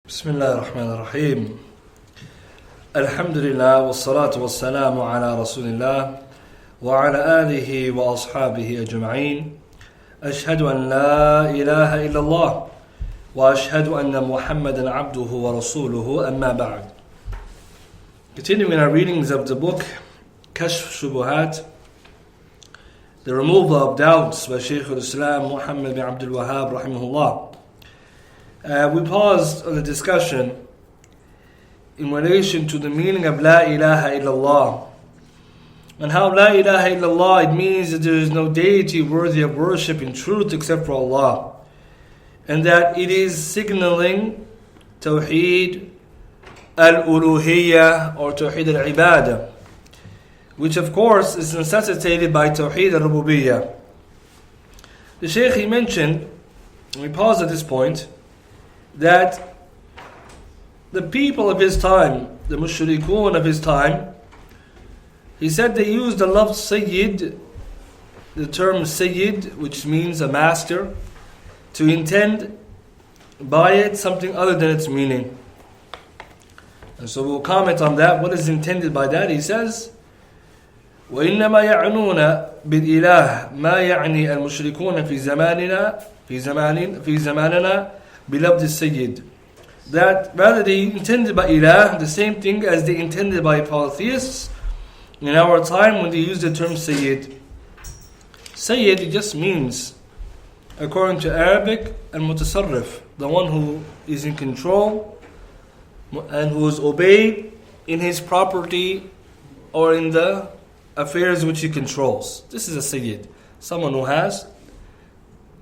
بسم الله الرحمن الرحيم الحمد لله والصلاة والسلام على رسول الله وعلى آله وأصحابه أجمعين أشهد أن لا إله إلا الله وأشهد أن محمدا عبده ورسوله أما بعد. Continuing our readings of the book الشبهات, the removal of doubts by Shaykh Islam Muhammad bin Abdul Wahhaab rahimahullah. We paused on the discussion in relation to the meaning of La ilaha illallah and how La ilaha illallah, it means that there is no deity worthy of worship in truth except for Allah, and that it is signaling Tawheed al-Uluhiyya or Tawheed al-Ibadah, which of course is necessitated by Tawheed al-Rububiyyah. The Shaykh, he mentioned, and we paused at this point, that the people of his time, the mushrikun of his time, he said they used the love Sayyid, the term Sayyid, which means a master, to intend by it something other than its meaning. And so we'll comment on that. What is intended by that? He says, وإنما يعنون بالإله ما يعني المشركون في زماننا بلفظ السيد. That rather they intended by ilah the same thing as they intended by polytheists in our time when they used the term Sayyid. Sayyid, it just means, according to Arabic, al-mutasarrif, the one who is in control and who is obeyed in his property or in the affairs which he controls. This is a Sayyid, someone who has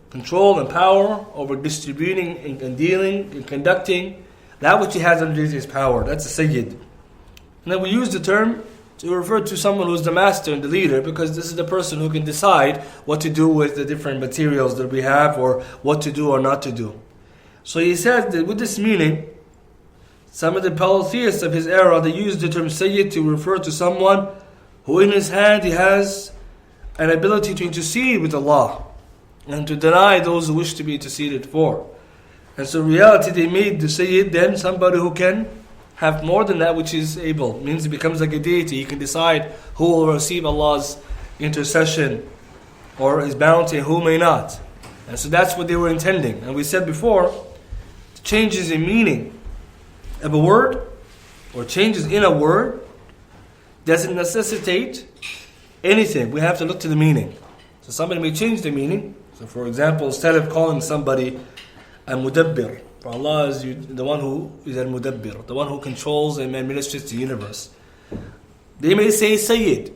control and power over distributing and dealing and conducting that which he has under his power. That's a Sayyid. And then we use the term to refer to someone who's the master and the leader, because this is the person who can decide what to do with the different materials that we have, or what to do or not to do. So he says that with this meaning, some of the polytheists of his era, they used the term Sayyid to refer to someone who in his hand he has an ability to intercede with Allah and to deny those who wish to be interceded for. And so in reality they made the Sayyid then somebody who can have more than that which is able. It means he becomes like a deity. He can decide who will receive Allah's intercession or his bounty and who may not. And so that's what they were intending. And we said before, changes in meaning of a word or changes in a word doesn't necessitate anything. We have to look to the meaning. So somebody may change the meaning. So for example, instead of calling somebody a mudabbir, for Allah is the one who is al-mudabbir, the one who controls and administrates the universe. They may say Sayyid,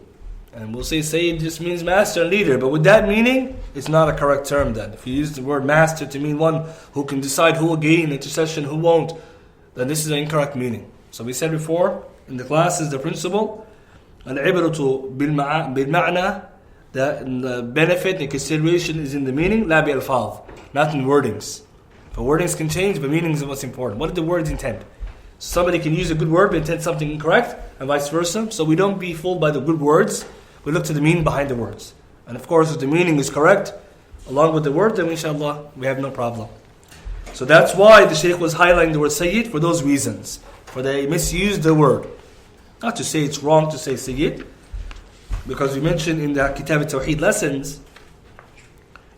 and we'll say Sayyid just means master and leader, but with that meaning, it's not a correct term then. If you use the word master to mean one who can decide who will gain intercession, who won't, then this is an incorrect meaning. So we said before, in the classes, the principle, al-ibratu bil-ma'na, the benefit and consideration is in the meaning, la bi-alfaz, not in wordings. But wordings can change, but meanings is what's important. What did the words intend? Somebody can use a good word but intend something incorrect, and vice versa. So we don't be fooled by the good words. We look to the meaning behind the words. And of course, if the meaning is correct, along with the word, then inshallah, we have no problem. So that's why the Shaykh was highlighting the word Sayyid for those reasons. For they misused the word. Not to say it's wrong to say Sayyid, because we mentioned in the Kitab al-Tawheed lessons,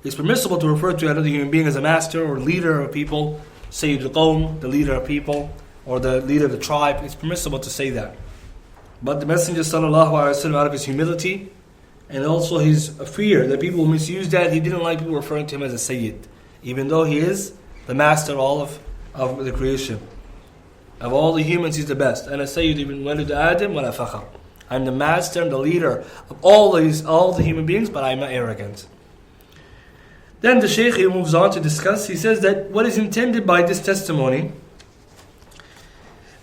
it's permissible to refer to another human being as a master or leader of people, Sayyid al-Qawm, the leader of people, or the leader of the tribe. It's permissible to say that. But the Messenger sallallahu alaihi wasallam, out of his humility and also his fear that people will misuse that, he didn't like people referring to him as a Sayyid, even though he is the master of the creation. Of all the humans, he's the best. And a Sayyid ibn walid Adam wala fakhar. I'm the master and the leader of all the human beings, but I'm not arrogant. Then the Shaykh, he moves on to discuss. He says that what is intended by this testimony,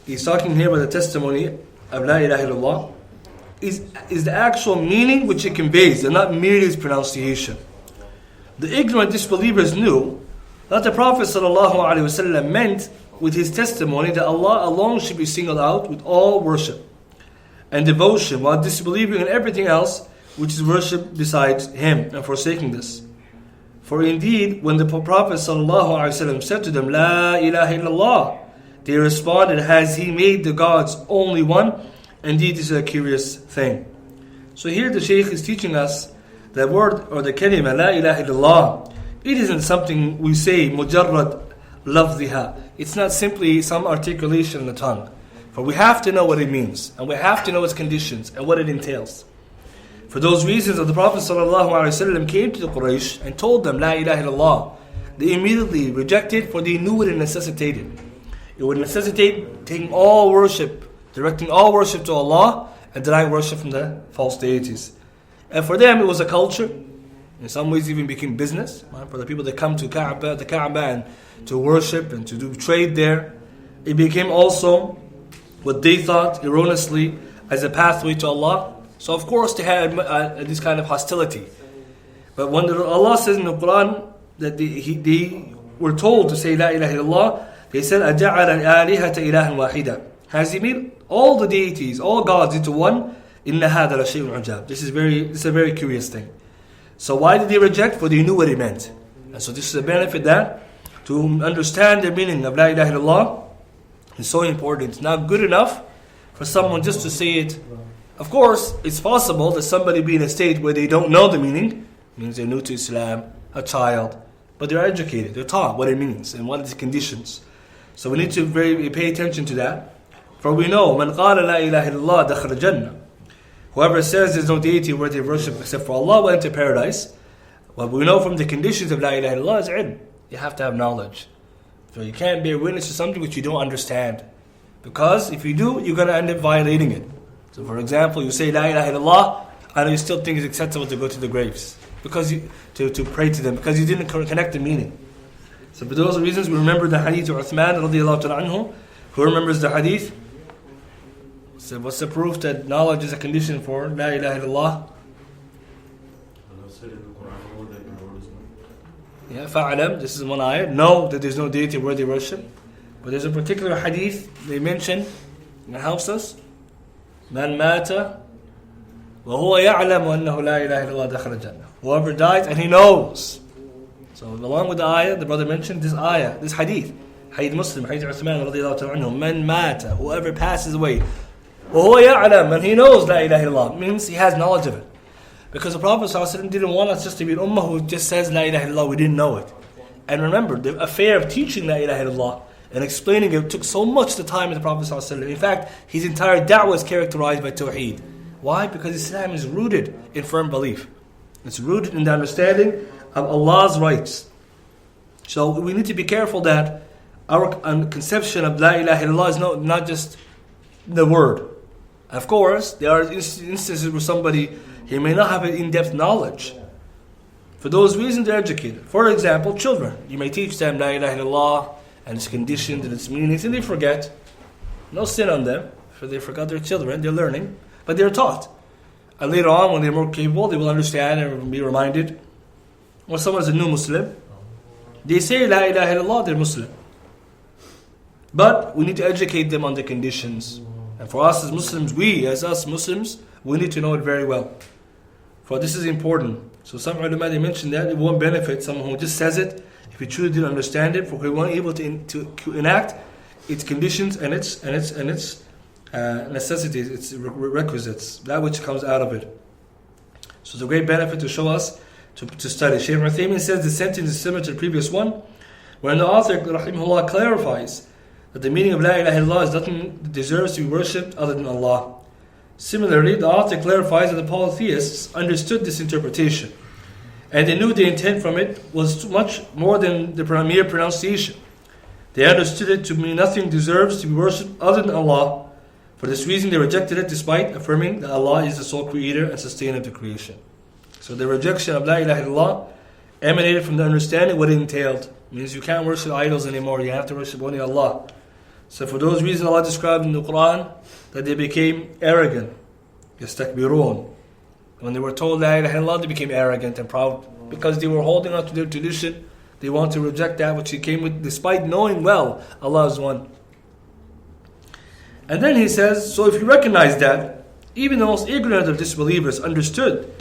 he's talking here about the testimony of La ilaha illallah, is the actual meaning which it conveys, and not merely its pronunciation. The ignorant disbelievers knew that the Prophet ﷺ meant with his testimony that Allah alone should be singled out with all worship and devotion, while disbelieving in everything else which is worship besides him, and forsaking this. For indeed, when the Prophet ﷺ said to them, La ilaha illallah, They responded, has he made the gods only one? Indeed, this is a curious thing. So here the Shaykh is teaching us the word or the kalima, La ilaha illallah. It isn't something we say, mujarrad lafziha. It's not simply some articulation in the tongue. For we have to know what it means, and we have to know its conditions and what it entails. For those reasons that the Prophet ﷺ came to the Quraysh and told them, La ilaha illallah, they immediately rejected, for they knew what it necessitated. It would necessitate taking all worship, directing all worship to Allah, and denying worship from the false deities. And for them it was a culture. In some ways even became business. For the people that come to the Kaaba and to worship and to do trade there, it became also what they thought erroneously as a pathway to Allah. So of course they had this kind of hostility. But when Allah says in the Quran that they were told to say La ilaha illallah, they said أَجَعَلَ الْآلِهَةَ إِلَهًا وَاحِدًا. Has he made all the deities, all gods into one? إِنَّ هَذَا لَشَيْءٌ عُجَابٌ. This is a very curious thing. So why did they reject? For they knew what it meant. And so this is a benefit that to understand the meaning of La ilaha illallah is so important. It's not good enough for someone just to say it. Of course, it's possible that somebody be in a state where they don't know the meaning. It means they're new to Islam, a child. But they're educated, they're taught what it means and what are the conditions. So we need to pay attention to that. For we know, مَنْ قَالَ لَا إِلَهِ إِلَّا اللَّهِ دَخَلَ الْجَنَّةِ. Whoever says there's no deity worthy of worship except for Allah will enter paradise. What we know from the conditions of La ilaha illallah is ilm. You have to have knowledge. So you can't bear witness to something which you don't understand. Because if you do, you're going to end up violating it. So for example, you say La ilaha illallah, and you still think it's acceptable to go to the graves. Because to pray to them, because you didn't connect the meaning. So for those reasons, we remember the hadith of Uthman radiallahu ta'ala anhu. Who remembers the hadith? So what's the proof that knowledge is a condition for La ilaha illallah? Yeah, fa'alam, this is one ayah. Know that there's no deity worthy of worship. But there's a particular hadith they mention that helps us. Man mata wa huwa ya'lamu annahu la ilaha illallah dakhala jannah. Whoever dies and he knows. So along with the ayah, the brother mentioned this ayah, this hadith. Hadith Muslim, Hadith Uthman radiallahu ta'ala anhu. Man mata, whoever passes away. وَهُوَ يَعْلَمْ, and he knows La ilaha illallah, means he has knowledge of it. Because the Prophet ﷺ didn't want us just to be an ummah who just says La ilaha illallah, we didn't know it. And remember, the affair of teaching La ilaha illallah and explaining it took so much the time of the Prophet ﷺ. In fact, his entire da'wah is characterized by tawheed. Why? Because Islam is rooted in firm belief. It's rooted in the understanding of Allah's rights. So we need to be careful that our conception of La ilaha illallah is not just the word. Of course, there are instances where somebody, he may not have an in-depth knowledge. For those reasons, they're educated. For example, children. You may teach them La ilaha illallah and its conditions and its meanings, and they forget. No sin on them, for they forgot their children, they're learning, but they're taught. And later on, when they're more capable, they will understand and be reminded. When someone is a new Muslim, they say La ilaha illallah, they're Muslim. But we need to educate them on the conditions. And for us as Muslims, we need to know it very well. For this is important. So some ulama, they mentioned that it won't benefit someone who just says it if he truly didn't understand it, for he won't be able to enact its conditions and its necessities, its requisites, that which comes out of it. So it's a great benefit to show us to study. Shaykh Ibn Uthaymeen says the sentence is similar to the previous one, when the author, rahimahullah, clarifies that the meaning of La ilaha illallah is nothing that deserves to be worshipped other than Allah. Similarly, the author clarifies that the polytheists understood this interpretation, and they knew the intent from it was much more than the mere pronunciation. They understood it to mean nothing deserves to be worshipped other than Allah. For this reason, they rejected it despite affirming that Allah is the sole creator and sustainer of the creation. So the rejection of La ilaha illallah emanated from the understanding what it entailed. It means you can't worship idols anymore, you have to worship only Allah. So for those reasons, Allah described in the Quran that they became arrogant. يَسْتَكْبِرُونَ. When they were told La ilaha illallah, they became arrogant and proud. Because they were holding on to their tradition, they want to reject that which He came with, despite knowing well Allah is one. And then he says, so if you recognize that, even the most ignorant of disbelievers understood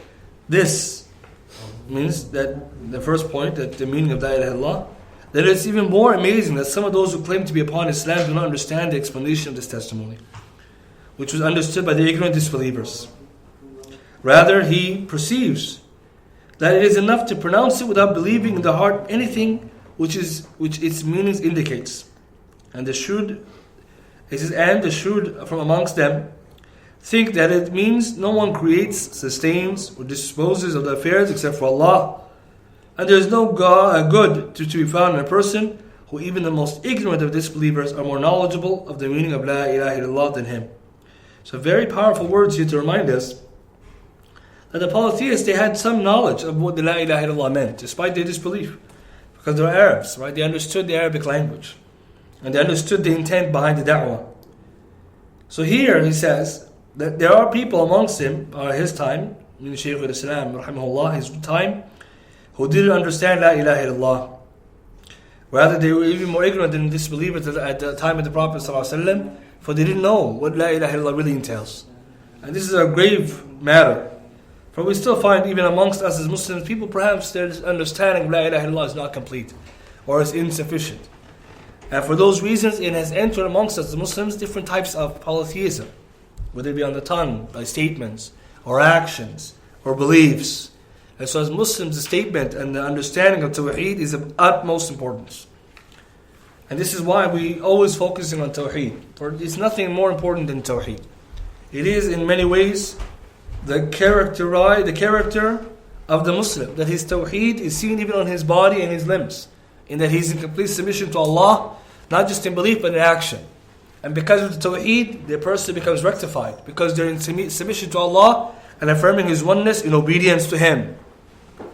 this, means that the first point, that the meaning of La ilaha illallah, then it's even more amazing that some of those who claim to be upon Islam do not understand the explanation of this testimony, which was understood by the ignorant disbelievers. Rather, he perceives that it is enough to pronounce it without believing in the heart anything which its meanings indicates. And the shrewd from amongst them think that it means no one creates, sustains, or disposes of the affairs except for Allah. And there is no good to be found in a person who even the most ignorant of disbelievers are more knowledgeable of the meaning of La ilaha illallah than him. So very powerful words here to remind us that the polytheists, they had some knowledge of what the La ilaha illallah meant, despite their disbelief. Because they're Arabs, right? They understood the Arabic language. And they understood the intent behind the da'wah. So here he says that there are people amongst him, his time, Shaykh Ibn Uthaymeen, rahimahullah, his time, who didn't understand La ilaha illallah. Rather, they were even more ignorant than disbelievers at the time of the Prophet ﷺ, for they didn't know what La ilaha illallah really entails. And this is a grave matter. For we still find, even amongst us as Muslims, people perhaps their understanding of La ilaha illallah is not complete, or is insufficient. And for those reasons, it has entered amongst us as Muslims different types of polytheism, whether it be on the tongue, by statements, or actions, or beliefs. And so as Muslims, the statement and the understanding of Tawheed is of utmost importance. And this is why we always focusing on Tawheed. For it's nothing more important than Tawheed. It is in many ways the character of the Muslim, that his Tawheed is seen even on his body and his limbs, in that he's in complete submission to Allah, not just in belief but in action. And because of the Tawheed, the person becomes rectified, because they're in submission to Allah and affirming His oneness in obedience to Him.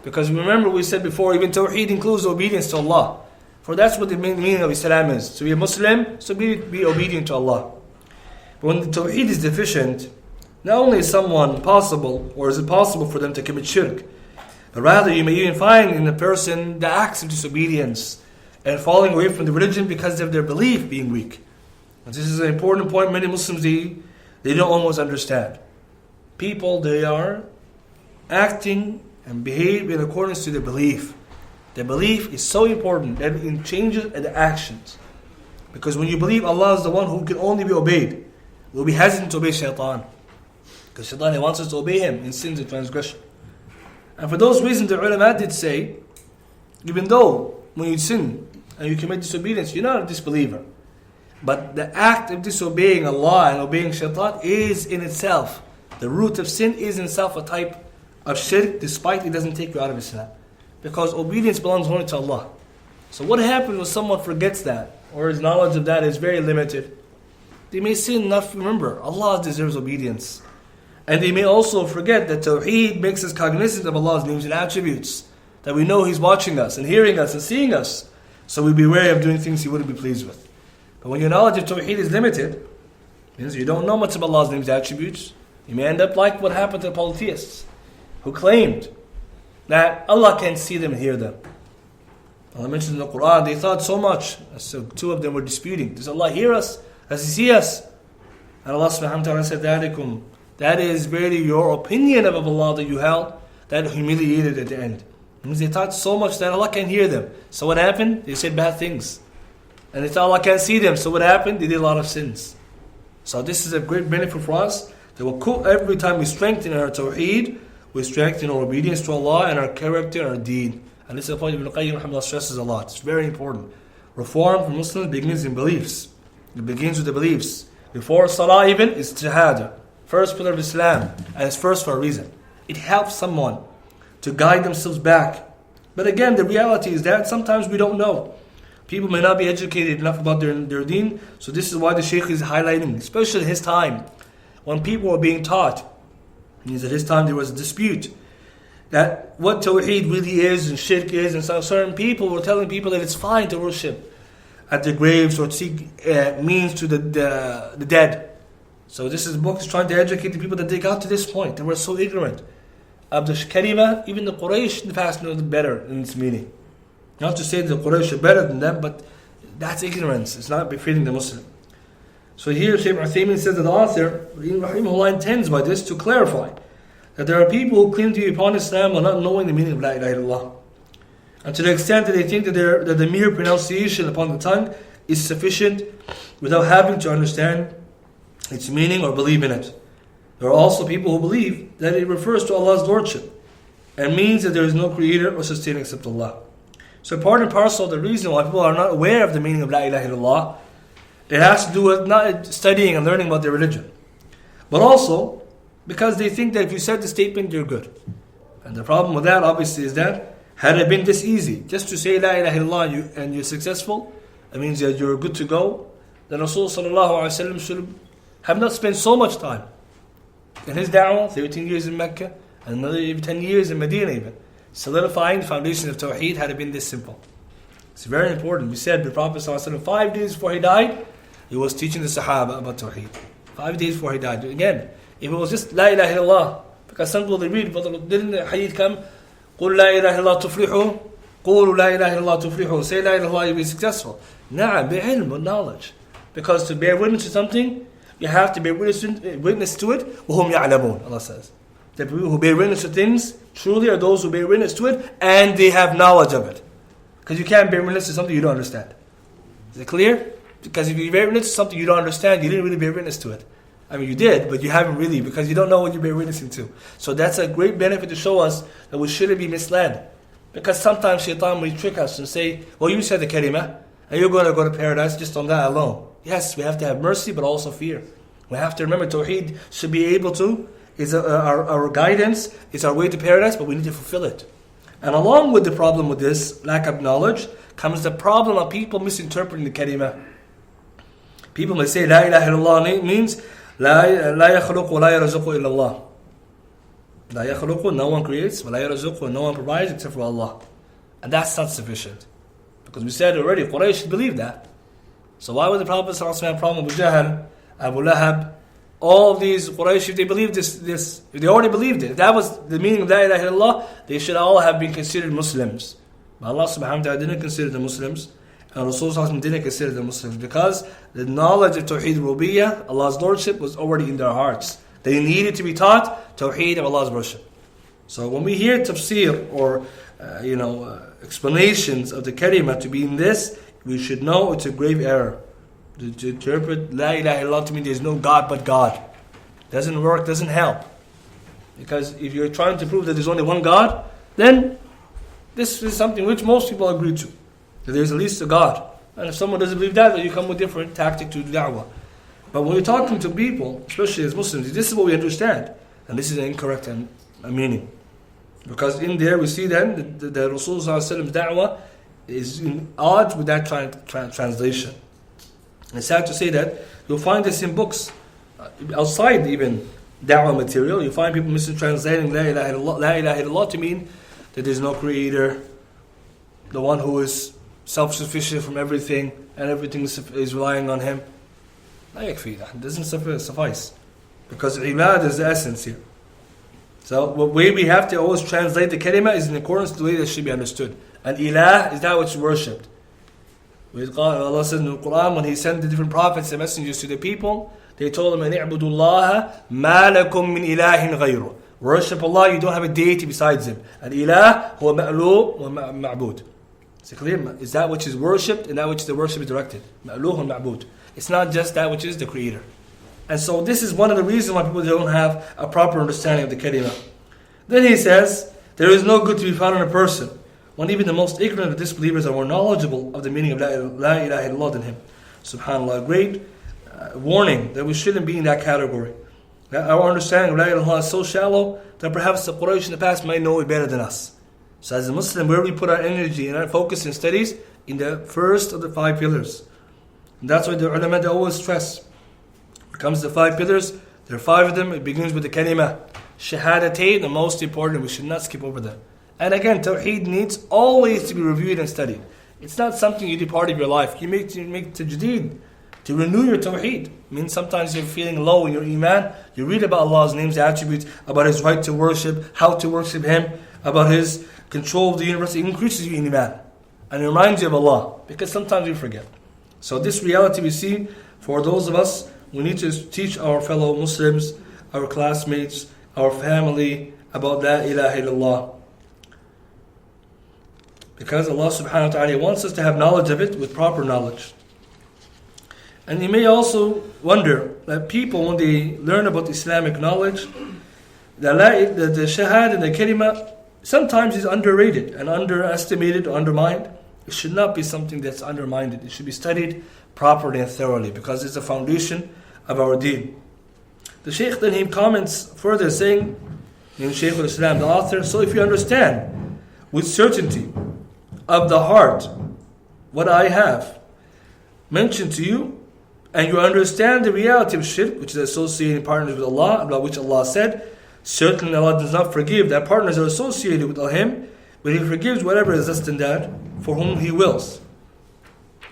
Because remember we said before, even Tawheed includes obedience to Allah. For that's what the main meaning of Islam is. To be a Muslim, so be obedient to Allah. But when the Tawheed is deficient, not only is someone possible, or is it possible for them to commit shirk, but rather you may even find in the person the acts of disobedience and falling away from the religion because of their belief being weak. And this is an important point many Muslims, they don't almost understand. People, they are acting and behave in accordance to their belief. Their belief is so important that it changes the actions. Because when you believe Allah is the one who can only be obeyed, we'll be hesitant to obey shaitan. Because shaitan, he wants us to obey him in sins and transgression. And for those reasons, the ulama did say, even though when you sin and you commit disobedience, you're not a disbeliever. But the act of disobeying Allah and obeying shaitan is in itself, the root of sin is in itself a type of shirk, despite it doesn't take you out of Islam. Because obedience belongs only to Allah. So what happens when someone forgets that, or his knowledge of that is very limited? They may sin enough to remember Allah deserves obedience. And they may also forget that Tawheed makes us cognizant of Allah's names and attributes, that we know He's watching us and hearing us and seeing us, so we be wary of doing things He wouldn't be pleased with. But when your knowledge of Tawheed is limited, it means you don't know much of Allah's names and attributes, you may end up like what happened to the polytheists, who claimed that Allah can see them and hear them. Allah mentions in the Quran, they thought so much, so two of them were disputing. Does Allah hear us? Does He see us? And Allah subhanahu wa ta'ala said, that is really your opinion of Allah that you held, that humiliated at the end. It means they thought so much that Allah can hear them. So what happened? They said bad things. And they thought Allah can't see them. So what happened? They did a lot of sins. So this is a great benefit for us. That every time we strengthen our Tawheed, we strengthen our obedience to Allah and our character and our deed. And this is a point Ibn Qayyim stresses a lot. It's very important. Reform for Muslims begins in beliefs. It begins with the beliefs. Before Salah even, it's Shahada. First pillar of Islam. And it's first for a reason. It helps someone to guide themselves back. But again, the reality is that sometimes we don't know. People may not be educated enough about their deen. So this is why the Shaykh is highlighting, especially his time, when people were being taught. It means at his time there was a dispute that what Tawheed really is and shirk is, and so certain people were telling people that it's fine to worship at their graves or to seek means to the dead. So this book is trying to educate the people that they got to this point. They were so ignorant of the kalima. Even the Quraysh in the past knew better in its meaning. Not to say that the Quraysh are better than them, but that's ignorance. It's not befitting the Muslim. So here Shaykh Ibn Uthaymeen says that the author, rahimahullah, intends by this to clarify that there are people who claim to be upon Islam while not knowing the meaning of La ilaha illallah. And to the extent that they think that the mere pronunciation upon the tongue is sufficient without having to understand its meaning or believe in it. There are also people who believe that it refers to Allah's Lordship and means that there is no creator or sustainer except Allah. So part and parcel of the reason why people are not aware of the meaning of La ilaha illallah, it has to do with not studying and learning about their religion, but also because they think that if you said the statement, you're good. And the problem with that obviously is that had it been this easy, just to say La ilaha illallah and you're successful, it means that you're good to go, then Rasul sallallahu alayhi wa sallam should have not spent so much time in his da'wah, 13 years in Mecca, and another 10 years in Medina even, solidifying the foundation of Tawheed had it been this simple. It's very important. We said the Prophet ﷺ, 5 days before he died, he was teaching the Sahaba about Tawheed. 5 days before he died. Again, if it was just La ilaha illallah, because some people they read, but didn't the hadith come, قُلْ لَا إِلَهَ إِلَّا تُفْلِحُوا قُولُوا لَا إِلَهَ إِلَّا تُفْلِحُوا Say La ilaha illallah, you'll be successful. Na'am, bi'ilm, with knowledge. Because to bear witness to something, you have to bear witness to it. وَهُمْ يَعْلَمُونَ Allah says. The people who bear witness to things truly are those who bear witness to it and they have knowledge of it. Because you can't bear witness to something you don't understand. Is it clear? Because if you bear witness to something you don't understand, you didn't really bear witness to it. I mean, you did, but you haven't really, because you don't know what you bear witnessing to. So that's a great benefit to show us that we shouldn't be misled. Because sometimes shaitan will trick us and say, well, you said the kalimah, and you're going to go to paradise just on that alone. Yes, we have to have mercy, but also fear. We have to remember Tawheed should be able to, is our guidance, is our way to paradise, but we need to fulfill it. And along with the problem with this, lack of knowledge, comes the problem of people misinterpreting the kalimah. People may say, La ilaha illallah means, La yakhluqu wa la yarzuqu illallah. La yakhluqu, no one creates, wa la yarzuqu, no one provides except for Allah. And that's not sufficient. Because we said already, Quraysh believed that. So why would the Prophet ﷺ have a problem with Jahl, Abu Lahab, all of these Quraysh, if they believed this, if they already believed it, if that was the meaning of La ilaha illallah, they should all have been considered Muslims. But Allah subhanahu wa ta'ala didn't consider them Muslims, and Rasulullah didn't consider them Muslims, because the knowledge of Tawheed Rububiyyah, Allah's Lordship, was already in their hearts. They needed to be taught Tawheed of Allah's worship. So when we hear tafsir or explanations of the kalimah to be in this, we should know it's a grave error. To interpret La ilaha illallah to mean there's no God but God. Doesn't work, doesn't help. Because if you're trying to prove that there's only one God, then this is something which most people agree to. That there's at least a God. And if someone doesn't believe that, then you come with different tactic to da'wah. But when you're talking to people, especially as Muslims, this is what we understand. And this is an incorrect meaning. Because in there we see then that the Rasulullah's da'wah is in odds with that translation. And it's sad to say that you'll find this in books outside even da'wah material. You find people mistranslating La ilaha illallah to mean that there's no creator, the one who is self-sufficient from everything and everything is relying on him. It doesn't suffice. Because ibadah is the essence here. So the way we have to always translate the kalimah is in accordance with the way that should be understood. And ilah is that which is worshipped. Allah says in the Quran, when He sent the different prophets and messengers to the people, they told them, اعْبُدُوا اللَّهَ مَا لَكُم مِّنْ إِلَهٍ غَيْرُهُ. Worship Allah, you don't have a deity besides Him. And ilah huwa ma'lūh wa ma'būd. Is it clear? Is that which is worshipped and that which the worship is directed. Ma'lūh wa ma'būd. It's not just that which is the creator. And so this is one of the reasons why people don't have a proper understanding of the kalimah. Then he says, there is no good to be found in a person, when even the most ignorant of disbelievers are more knowledgeable of the meaning of La ilaha illallah than him. SubhanAllah, a great warning that we shouldn't be in that category. That our understanding of La ilaha illallah is so shallow that perhaps the Quraysh in the past might know it better than us. So as a Muslim, where we put our energy and our focus and studies? In the first of the 5 pillars. And that's why the ulama they always stress. When it comes to the 5 pillars, there are 5 of them. It begins with the kalimah. Shahadatayn, the most important, we should not skip over them. And again, Tawheed needs always to be reviewed and studied. It's not something you do part of your life. You make tajdeed, to renew your Tawheed. It means sometimes you're feeling low in your Iman. You read about Allah's names, attributes, about His right to worship, how to worship Him, about His control of the universe. It increases your Iman. And it reminds you of Allah. Because sometimes we forget. So this reality we see for those of us, we need to teach our fellow Muslims, our classmates, our family about La ilaha illallah. Because Allah subhanahu wa ta'ala wants us to have knowledge of it with proper knowledge. And you may also wonder that people, when they learn about Islamic knowledge, the shahad and the kalima sometimes is underrated and underestimated or undermined. It should not be something that's undermined. It should be studied properly and thoroughly because it's the foundation of our deen. The Shaykh then he comments further saying, in Shaykh al-Islam, the author, so if you understand with certainty of the heart what I have mentioned to you, and you understand the reality of shirk, which is associating partners with Allah, about which Allah said, certainly Allah does not forgive that partners are associated with Him, but He forgives whatever is less than that for whom He wills.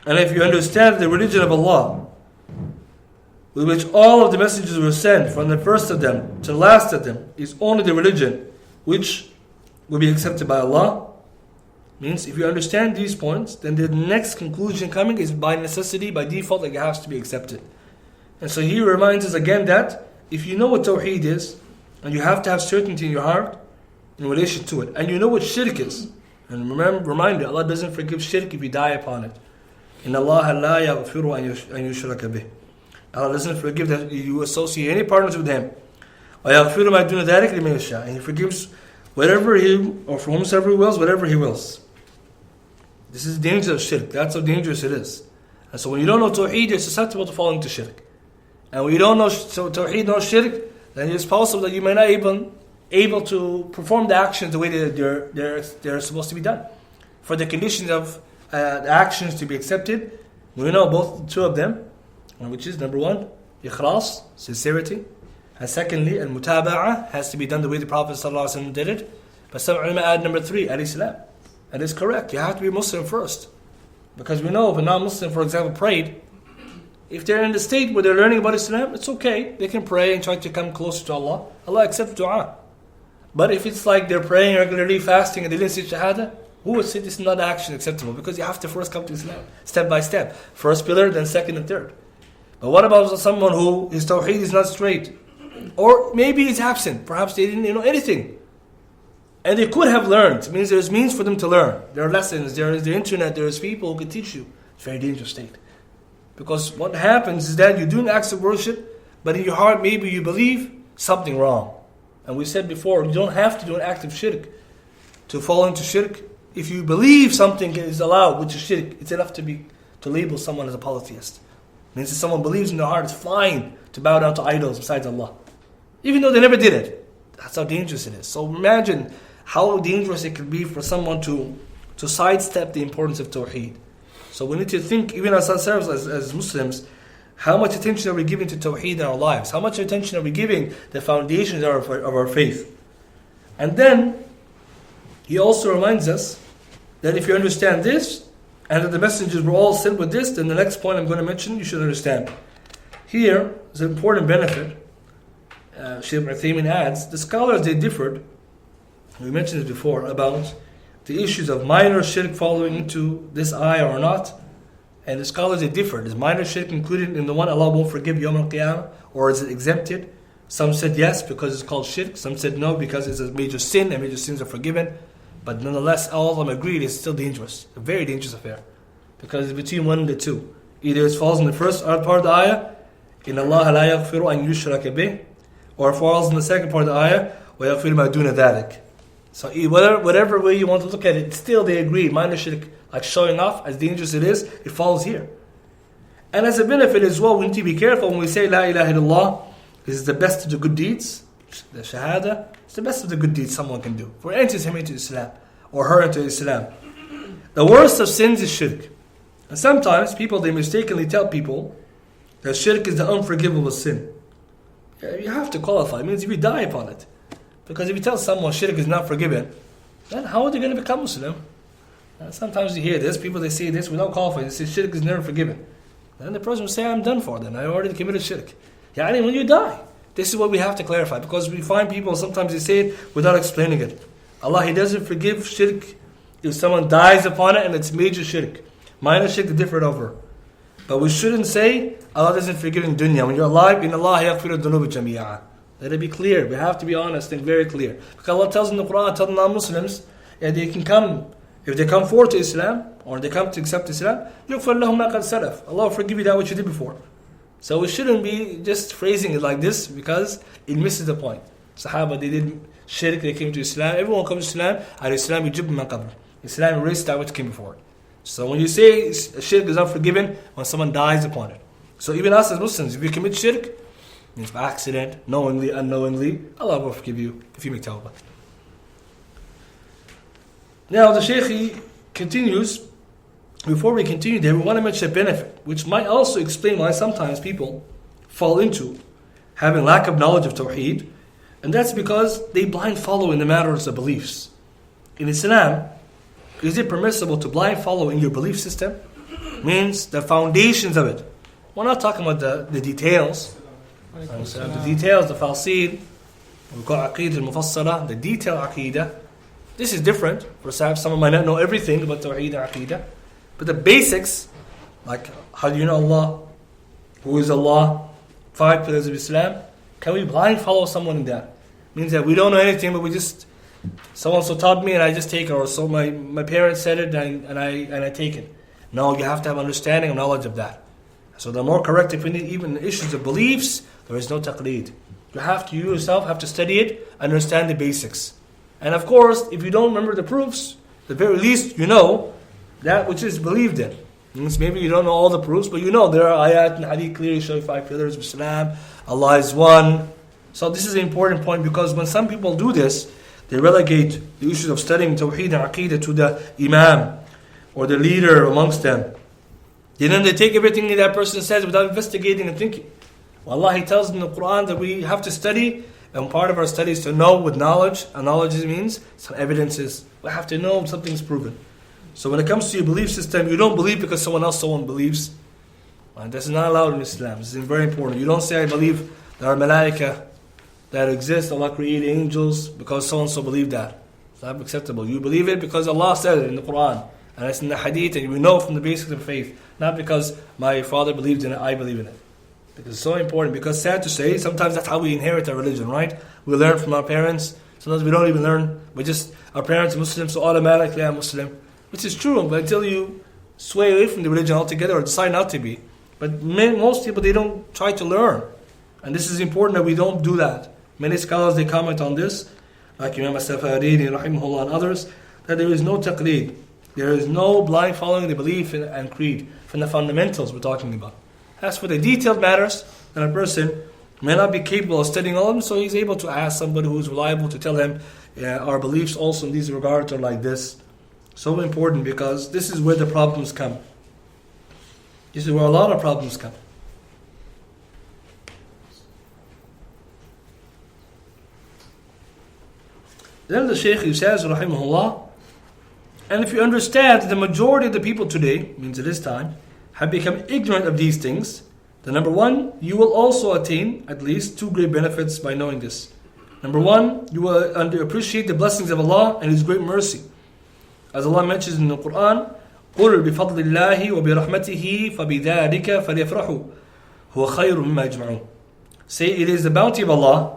And if you understand the religion of Allah, with which all of the messages were sent from the first of them to the last of them, is only the religion which will be accepted by Allah, means if you understand these points, then the next conclusion coming is by necessity, by default, like it has to be accepted. And so he reminds us again that if you know what Tawheed is, and you have to have certainty in your heart in relation to it, and you know what shirk is, and reminder, Allah doesn't forgive shirk if you die upon it. Inna Allah la yaghfiru an yushraka bih. Allah doesn't forgive that you associate any partners with Him. وَيَغْفِرُ مَا دُونَ ذَلِكَ لِمَن يَشَاءُ. And He forgives whatever He, or for whomsoever He wills, whatever He wills. This is the danger of shirk. That's how dangerous it is. And so when you don't know Tawheed, you're susceptible to falling into shirk. And when you don't know Tawheed, no shirk, then it's possible that you may not even able to perform the actions the way that they're supposed to be done. For the conditions of the actions to be accepted, we know both two of them, which is number one, ikhlas, sincerity, and secondly, al-mutaba'ah, has to be done the way the Prophet ﷺ did it. But some ulama add number three, al-Islam. That is correct. You have to be Muslim first. Because we know if a non-Muslim, for example, prayed, if they're in the state where they're learning about Islam, it's okay. They can pray and try to come closer to Allah. Allah accepts dua. But if it's like they're praying regularly, fasting, and they didn't say shahada, who would say this is not action acceptable? Because you have to first come to Islam, step by step. First pillar, then second and third. But what about someone who his tawheed is not straight? Or maybe it's absent. Perhaps they didn't know anything. And they could have learned. It means there's means for them to learn. There are lessons, there is the internet, there is people who can teach you. It's a very dangerous state. Because what happens is that you're doing acts of worship, but in your heart maybe you believe something wrong. And we said before, you don't have to do an act of shirk to fall into shirk. If you believe something is allowed, which is shirk, it's enough to label someone as a polytheist. It means that someone believes in their heart, it's fine to bow down to idols besides Allah. Even though they never did it. That's how dangerous it is. So imagine how dangerous it could be for someone to sidestep the importance of Tawheed. So we need to think, even as ourselves, as Muslims, how much attention are we giving to Tawheed in our lives? How much attention are we giving the foundations of our faith? And then, he also reminds us that if you understand this, and that the messengers were all sent with this, then the next point I'm going to mention, you should understand. Here is an important benefit. Shaykh Ibn Uthaymeen adds, the scholars, they differed, we mentioned this before, about the issues of minor shirk following into this ayah or not. And the scholars, they differed. Is minor shirk included in the one Allah won't forgive Yawm al-Qiyamah? Or is it exempted? Some said yes, because it's called shirk. Some said no, because it's a major sin, and major sins are forgiven. But nonetheless, all of them agreed it's still dangerous. A very dangerous affair. Because it's between one and the two. Either it falls in the first part of the ayah, إِنَّ اللَّهَ لَا يَغْفِرُ أَن يُشْرَكَ بِهِ, or it falls in the second part of the ayah, وَيَغْفِرُ مَا دُونَ ذَلِكَ. So whatever way you want to look at it, still they agree. Minor shirk, like showing off, as dangerous it is, it falls here. And as a benefit as well, we need to be careful when we say La ilaha illallah, this is the best of the good deeds. The shahada, it's the best of the good deeds someone can do. For enters him into Islam, or her into Islam. The worst of sins is shirk. And sometimes people, they mistakenly tell people that shirk is the unforgivable sin. You have to qualify. It means if you die upon it. Because if you tell someone shirk is not forgiven, then how are they going to become Muslim? Sometimes you hear this, people they say this without qualifying, they say shirk is never forgiven. Then the person will say, I'm done for then, I already committed shirk. When you die. This is what we have to clarify, because we find people, sometimes they say it without explaining it. Allah, He doesn't forgive shirk if someone dies upon it and it's major shirk. Minor shirk is different over. But we shouldn't say, Allah doesn't forgive in dunya. When you're alive, in Allah yaghfiru dhunuba jami'a. Let it be clear. We have to be honest and very clear. Because Allah tells in the Quran, tells non-Muslims, they can come if they come forward to Islam, or they come to accept Islam, يغفر لهم ما قد سلف. Allah will forgive you that which you did before. So we shouldn't be just phrasing it like this because it misses the point. Sahaba, they did shirk, they came to Islam. Everyone comes to Islam, and Islam yujib ma qabl. Islam erased that which came before. So when you say shirk is not forgiven, when someone dies upon it. So even us as Muslims, if you commit shirk, means by accident, knowingly, unknowingly, Allah will forgive you if you make tawbah. Now the Shaykh continues. Before we continue there, we want to mention a benefit, which might also explain why sometimes people fall into having lack of knowledge of Tawheed, and that's because they blind follow in the matters of beliefs. In Islam, is it permissible to blind follow in your belief system? Means the foundations of it. We're not talking about the details. The details, the falsid, we've got Aqidah al-Mufassala, the detailed Aqidah. This is different. Perhaps someone might not know everything about Tawheed and Aqidah. But the basics, like how do you know Allah, who is Allah, 5 pillars of Islam, can we blind follow someone in that? Means that we don't know anything, but we just, someone so taught me and I just take it, or so my parents said it and I take it. No, you have to have understanding and knowledge of that. So the more correct, if we need even issues of beliefs, there is no taqleed. You yourself have to study it, understand the basics. And of course, if you don't remember the proofs, the very least you know that which is believed in. Means maybe you don't know all the proofs, but you know there are ayat and hadith clearly show 5 pillars of Islam, Allah is one. So this is an important point, because when some people do this, they relegate the issues of studying Tawheed and Aqidah to the Imam or the leader amongst them. And then they take everything that person says without investigating and thinking. Well, Allah He tells in the Quran that we have to study, and part of our study is to know with knowledge. And knowledge means some evidences. We have to know something's proven. So when it comes to your belief system, you don't believe because someone believes. And this is not allowed in Islam. This is very important. You don't say, I believe there are malaika that exist, Allah created angels because so-and-so believed that. It's not acceptable. You believe it because Allah said it in the Quran. And it's in the hadith, and we know from the basics of faith. Not because my father believed in it, I believe in it. Because it's so important. Because sad to say, sometimes that's how we inherit our religion, right? We learn from our parents. Sometimes we don't even learn. Our parents are Muslims, so automatically I'm Muslim. Which is true, but until you sway away from the religion altogether or decide not to be. But most people, they don't try to learn. And this is important that we don't do that. Many scholars, they comment on this, like Imam As-Safarini, rahimahullah, and others, that there is no taqleed. There is no blind following the belief and creed from the fundamentals we're talking about. As for the detailed matters, then a person may not be capable of studying all of them, so he's able to ask somebody who is reliable to tell him, our beliefs also in these regards are like this. So important, because this is where the problems come. This is where a lot of problems come. Then the Shaykh says, rahimahullah, and if you understand that the majority of the people today, means at this time, have become ignorant of these things, then number one, you will also attain at least 2 great benefits by knowing this. Number one, you will appreciate the blessings of Allah and His great mercy. As Allah mentions in the Quran, قُلْ بِفَضْلِ اللَّهِ وَبِرَحْمَتِهِ فَبِذَلِكَ فَلْيَفْرَحُوا هُوَ خَيْرٌ مِمَّا يَجْمَعُونَ. Say, it is the bounty of Allah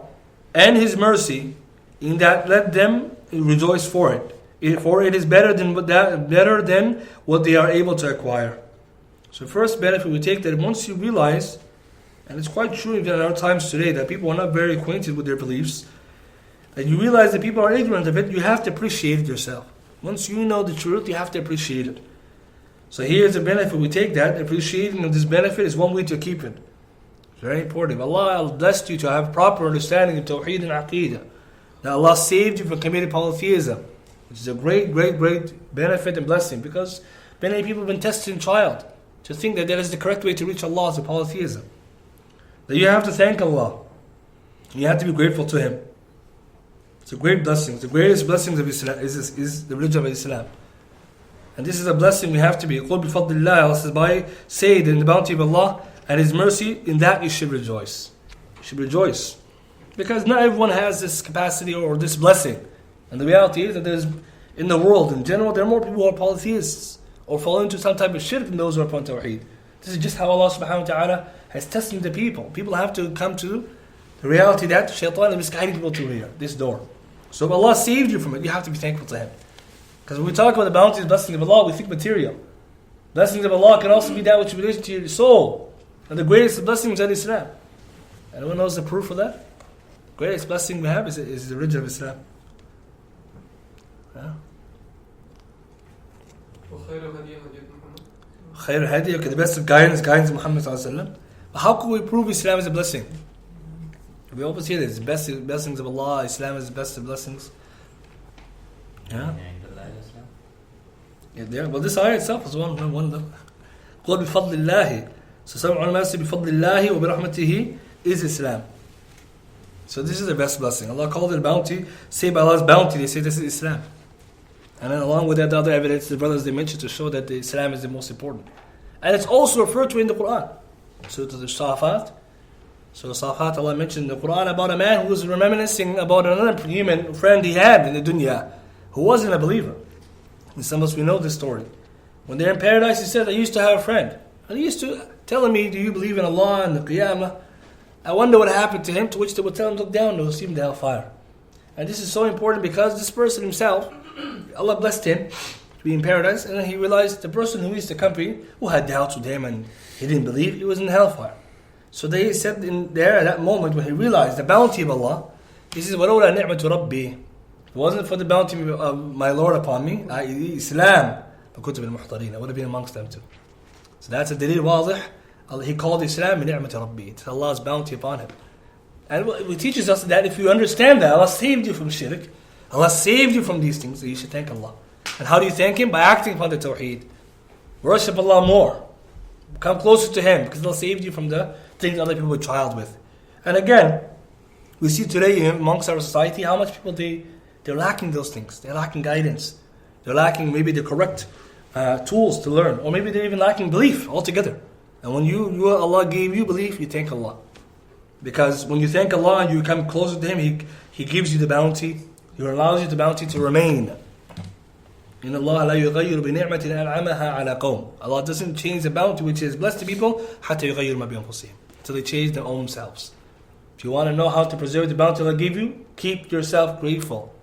and His mercy, in that let them rejoice for it. For it is better than what they are able to acquire. So first benefit we take, that once you realize, and it's quite true even in our times today, that people are not very acquainted with their beliefs, that you realize that people are ignorant of it, you have to appreciate it yourself. Once you know the truth, you have to appreciate it. So here's a benefit we take, that appreciating of this benefit is one way to keep it. It's very important. If Allah blessed you to have proper understanding of Tawheed and Aqidah, that Allah saved you from committing polytheism, which is a great, great, great benefit and blessing, because many people have been tested in trial to think that that is the correct way to reach Allah is polytheism. That you have to thank Allah. You have to be grateful to Him. It's a great blessing. The greatest blessings of Islam is the religion of Islam. And this is a blessing we have to be. قُلْ بِفَضْلِ اللَّهِ, Allah says, by say in the bounty of Allah and His mercy, in that you should rejoice. You should rejoice. Because not everyone has this capacity or this blessing. And the reality is that there's, in the world in general, there are more people who are polytheists or fall into some type of shirk than those who are upon Tawheed. This is just how Allah subhanahu wa ta'ala has tested the people. People have to come to the reality that Shaitan is misguiding people to here, this door. So if Allah saved you from it, you have to be thankful to Him. Because when we talk about the bounties and blessings of Allah, we think material. Blessings of Allah can also be that which relates to your soul. And the greatest blessings is Islam. Anyone knows the proof of that? The greatest blessing we have is the religion of Islam. Yeah. Khair hadi, okay, the best of guidance of Muhammad sallallahu alaihi wasallam. But how can we prove Islam is a blessing? We always hear this, the best blessings of Allah, Islam is the best of blessings. Yeah. Yeah, well, this ayah itself is one of them. قُلْ بِفَضْلِ اللَّهِ. So some ulama say بِفَضْلِ اللَّهِ وَبِرَحْمَتِهِ is Islam. So this is the best blessing. Allah called it a bounty. Say by Allah's bounty, they say this is Islam. And then along with that, the other evidence, the brothers they mentioned to show that the Islam is the most important. And it's also referred to in the Quran. So to the Shafat. So Safat, Allah mentioned in the Quran about a man who was reminiscing about another human friend he had in the dunya who wasn't a believer. And some of us, we know this story. When they're in paradise, he said, I used to have a friend. And he used to tell me, do you believe in Allah and the Qiyamah? I wonder what happened to him, to which they would tell him, look down, they'll see him in the hellfire. And this is so important because this person himself, Allah blessed him to be in paradise, and then he realized the person who used to accompany, who had doubts with him and he didn't believe, he was in hellfire. So they said in there at that moment when he realized the bounty of Allah, he says, وَلَوْلَا نِعْمَةُ رَبِّي. If it wasn't for the bounty of my Lord upon me, i.e. Islam, فَكُنْتُ بِالْمُحْضَرِينَ, I would have been amongst them too. So that's a dalil wadih. He called Islam نِعْمَةُ رَبِّي. It's Allah's bounty upon him. And it teaches us that if you understand that Allah saved you from shirk, Allah saved you from these things, so you should thank Allah. And how do you thank Him? By acting upon the Tawheed. Worship Allah more. Come closer to Him, because Allah saved you from the things other people were trialed with. And again, we see today amongst our society how much people they're lacking those things. They're lacking guidance. They're lacking maybe the correct tools to learn, or maybe they're even lacking belief altogether. And when Allah gave you belief, you thank Allah. Because when you thank Allah and you come closer to Him, He gives you the bounty. He allows you the bounty to remain. إِنَّ اللَّهَ لَا يُغَيِّرُ بِنِعْمَةٍ أَنْعَمَهَا عَلَى قَوْمٍ. Allah doesn't change the bounty which is blessed to people حَتَّى يُغَيِّرُ مَا بِأَنفُسِهِمْ, until they change their own selves. If you want to know how to preserve the bounty Allah gave you, keep yourself grateful.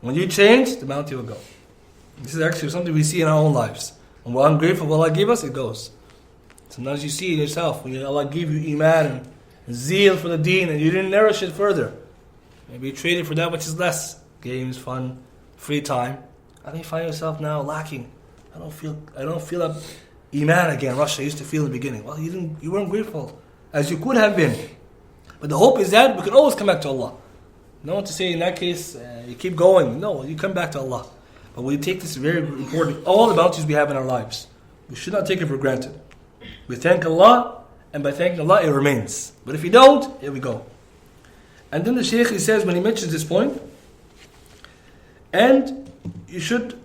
When you change, the bounty will go. This is actually something we see in our own lives. When we're ungrateful for what Allah gave us, it goes. Sometimes you see it yourself, when Allah gave you iman and zeal for the deen and you didn't nourish it further. Maybe you trade it for that which is less. Games, fun, free time. And you find yourself now lacking. I don't feel that iman again, rush I used to feel in the beginning. Well, you weren't grateful as you could have been. But the hope is that we can always come back to Allah. No one to say in that case, you keep going. No, you come back to Allah. But we take this very important, all the bounties we have in our lives. We should not take it for granted. We thank Allah, and by thanking Allah, it remains. But if you don't, here we go. And then the Shaykh, he says, when he mentions this point, and you should,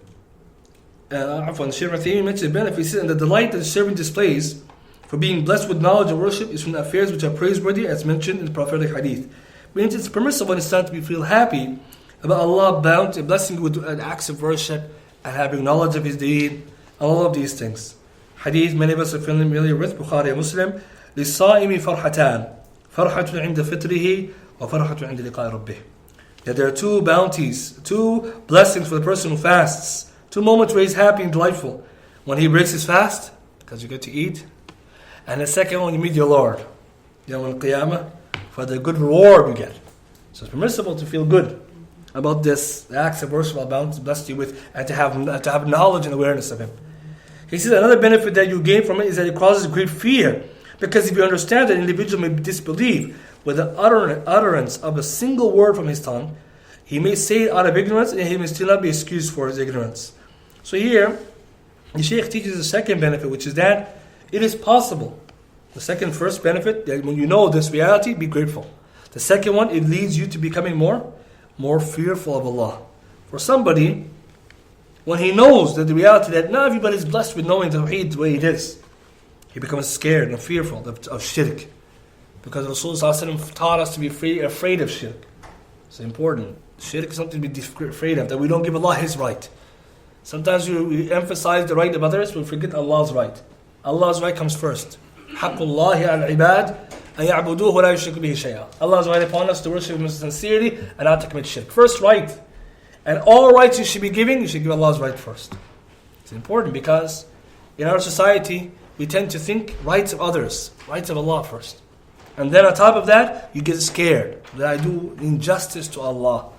Shaykh Ibn Uthaymeen mentions the benefits and the delight that the servant displays for being blessed with knowledge and worship is from the affairs which are praiseworthy, as mentioned in the prophetic hadith. Means it's permissible in Islam to feel happy about Allah bounty, blessing you with acts of worship and having knowledge of His deed, and all of these things. Hadith, many of us are familiar with, Bukhari and Muslim. لِلصَّائِمِ فَرْحَتَانِ فَرْحَةٌ عِنْدَ فِطْرِهِ وَفَرْحَةٌ عِنْدَ لِقَاءِ رَبِّهِ. That there are two bounties, two blessings for the person who fasts. Two moments where he's happy and delightful. When he breaks his fast, because you get to eat. And the second one, you meet your Lord. Yawm al-Qiyamah, for the good reward you get. So it's permissible to feel good about this, the acts of worship Allah blessed you with, and to have knowledge and awareness of Him. He says another benefit that you gain from it is that it causes great fear. Because if you understand that an individual may disbelieve with the utterance of a single word from his tongue, he may say it out of ignorance and he may still not be excused for his ignorance. So here, the Shaykh teaches the second benefit, which is that it is possible. The first benefit, that when you know this reality, be grateful. The second one, it leads you to becoming more fearful of Allah. For somebody, when he knows that the reality that not everybody is blessed with knowing Tawheed the way it is, he becomes scared and fearful of shirk. Because Rasulullah taught us to be afraid of shirk. It's important. Shirk is something to be afraid of, that we don't give Allah His right. Sometimes we emphasize the right of others, but we forget Allah's right. Allah's right comes first. حَقُّ اللَّهِ عَلَى الْعِبَادِ أَن يَعْبُدُوهُ وَلَا يُشْرِكُوا بِهِ شَيْئًا. Allah's right upon us to worship Him sincerely and not to commit shirk. First right. And all rights you should be giving, you should give Allah's right first. It's important because in our society, we tend to think rights of others, rights of Allah first. And then on top of that, you get scared. Did I do injustice to Allah?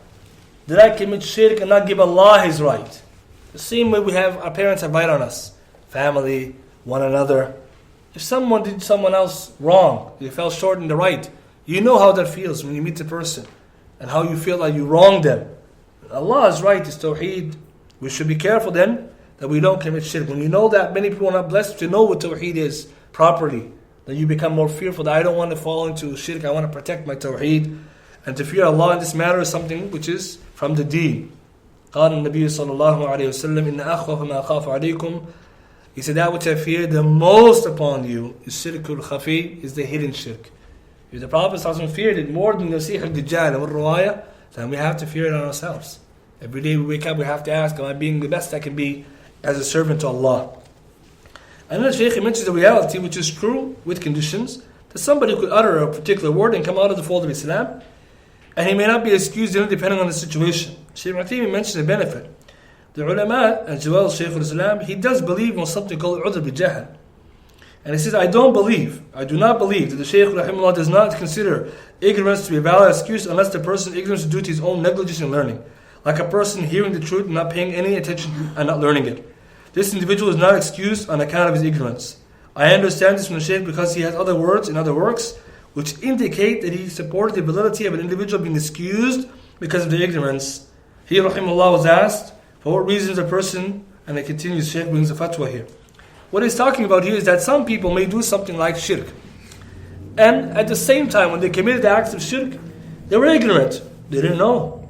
Did I commit shirk and not give Allah His right? The same way we have, our parents have right on us. Family, one another. If someone did someone else wrong, you fell short in the right, you know how that feels when you meet the person and how you feel like you wronged them. Allah's right is Tawheed. We should be careful then that we don't commit shirk. When you know that many people are not blessed to know what Tawheed is properly, then you become more fearful that I don't want to fall into shirk, I want to protect my Tawheed. And to fear Allah in this matter is something which is from the deen. قال النبي صلى الله عليه وسلم إن أخوف ما أخاف عليكم. He said that which I fear the most upon you is shirkul khafi, is the hidden shirk. If the Prophet ﷺ feared it more than the Nasih al-Dajjal and al-Ruwaya, then we have to fear it on ourselves. Every day we wake up, we have to ask, am I being the best I can be as a servant to Allah? And then the Shaykh mentions the reality, which is true with conditions, that somebody could utter a particular word and come out of the fold of Islam, and he may not be excused depending on the situation. Shaykh Ibn Uthaymeen mentions the benefit. The ulama, as well as Shaykh al-Islam, he does believe on something called udhr bi-jahl. And he says, I do not believe that the Shaykh rahimahullah does not consider ignorance to be a valid excuse unless the person's ignorance is due to his own negligence in learning. Like a person hearing the truth and not paying any attention and not learning it. This individual is not excused on account of his ignorance. I understand this from the Shaykh because he has other words in other works which indicate that he supported the validity of an individual being excused because of their ignorance. He rahimahullah was asked, for what reasons a person, and it continues, Shaykh brings a fatwa here. What he's talking about here is that some people may do something like shirk. And at the same time, when they committed the acts of shirk, they were ignorant. They didn't know.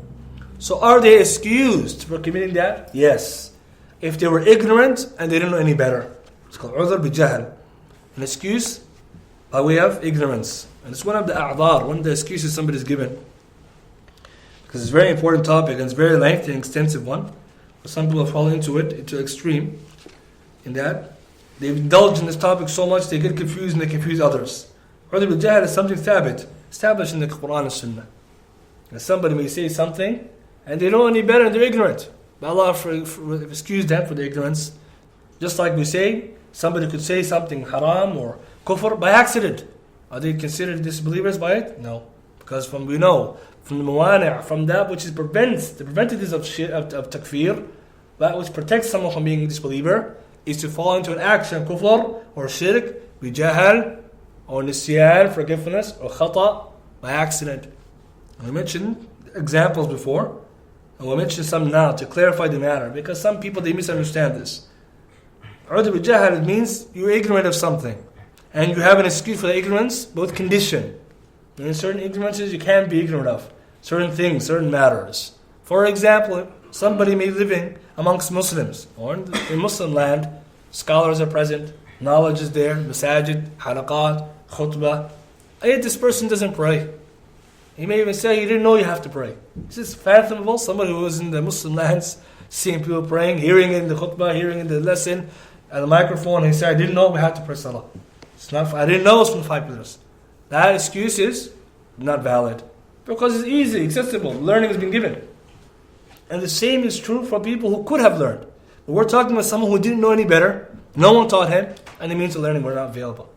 So are they excused for committing that? Yes. If they were ignorant and they didn't know any better. It's called udhr bi-jahl. An excuse by way of ignorance. And it's one of the a'dhar, one of the excuses somebody's given. Because it's a very important topic and it's a very lengthy and extensive one. But some people fall into it, into extreme, in that they indulge in this topic so much they get confused and they confuse others. Udhr bi-jahl is something thabit, established in the Quran and Sunnah. And somebody may say something and they don't know any better and they're ignorant. But Allah excuse them for their ignorance. Just like we say, somebody could say something haram or kufr by accident. Are they considered disbelievers by it? No. Because we know, from the mawani', from that which prevents, the preventatives of takfir, that which protects someone from being a disbeliever, is to fall into an action, kufr, or shirk, bi-jahl, or nisyan, forgiveness, or khata, by accident. We mentioned examples before, and we'll mention some now to clarify the matter, because some people, they misunderstand this. Udhr bi-jahl, it means you're ignorant of something, and you have an excuse for the ignorance, but with condition. And in certain ignorances you can't be ignorant of, certain things, certain matters. For example, somebody may be living amongst Muslims, or in Muslim land, scholars are present, knowledge is there, masajid, halaqat, khutbah, yet this person doesn't pray. He may even say, you didn't know you have to pray. Is this fathomable? Somebody who was in the Muslim lands, seeing people praying, hearing in the khutbah, hearing in the lesson, at the microphone, he said, I didn't know we had to pray salah. I didn't know it's from 5 pillars. That excuse is not valid. Because it's easy, accessible, learning has been given. And the same is true for people who could have learned. But we're talking about someone who didn't know any better, no one taught him, and the means of learning were not available.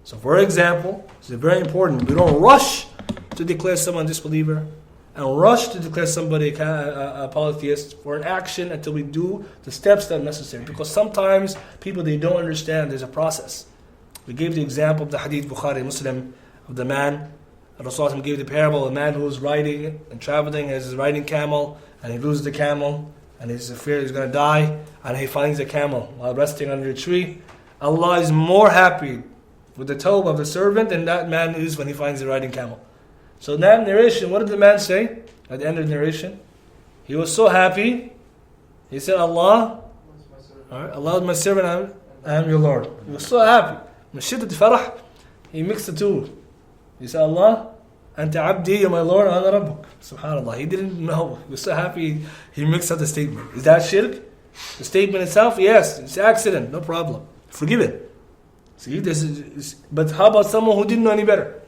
So for example, this is very important, we don't rush to declare someone a disbeliever, and rush to declare somebody a polytheist for an action until we do the steps that are necessary. Because sometimes people, they don't understand there's a process. We gave the example of the hadith Bukhari Muslim of the man. Rasulullah gave the parable of a man who was riding and traveling as he's riding camel, and he loses the camel, and he's afraid he's going to die, and he finds the camel while resting under a tree. Allah is more happy with the tawbah of the servant than that man is when he finds the riding camel. So in that narration, what did the man say at the end of the narration? He was so happy. He said, Allah is my servant, I am your Lord. He was so happy. Mashiddat farah, he mixed the two. He said, Allah, Anta abdi, you're my Lord, ana rabbuk. SubhanAllah. He didn't know. He was so happy he mixed up the statement. Is that shirk? The statement itself? Yes, it's an accident, no problem. Forgive it. See, but how about someone who didn't know any better?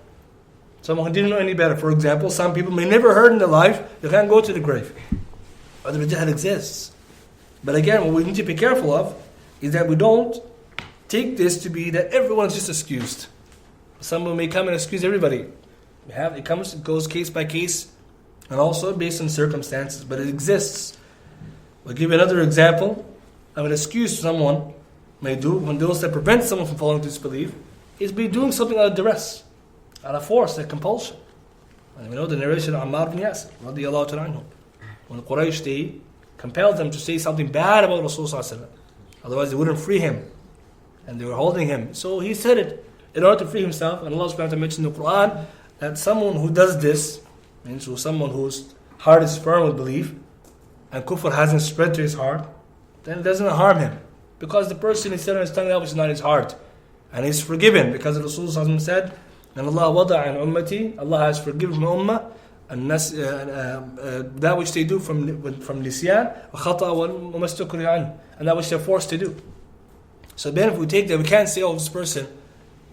Someone who didn't know any better. For example, some people may never heard in their life, they can't go to the grave. Udhr al-Jahl exists. But again, what we need to be careful of is that we don't take this to be that everyone's just excused. Someone may come and excuse everybody. It goes case by case and also based on circumstances, but it exists. I'll give you another example of an excuse someone may do when those that prevent someone from falling into disbelief is be doing something out of duress, out of force, like compulsion. And we know the narration of Ammar ibn Yasir, radiyallahu ta'ala anhu. When Quraysh, they compelled them to say something bad about Rasulullah, otherwise they wouldn't free him. And they were holding him. So he said it in order to free himself. And Allah subhanahu wa ta'ala mentioned in the Quran that someone who does this, means someone whose heart is firm with belief, and kufr hasn't spread to his heart, then it doesn't harm him. Because the person is said on his tongue that which is not his heart. And he's forgiven because the Rasul said, and Allah wada' an ummati, Allah has forgiven my ummah, and that which they do from nisyan, and that which they're forced to do. So then if we take that, we can't say, oh, this person,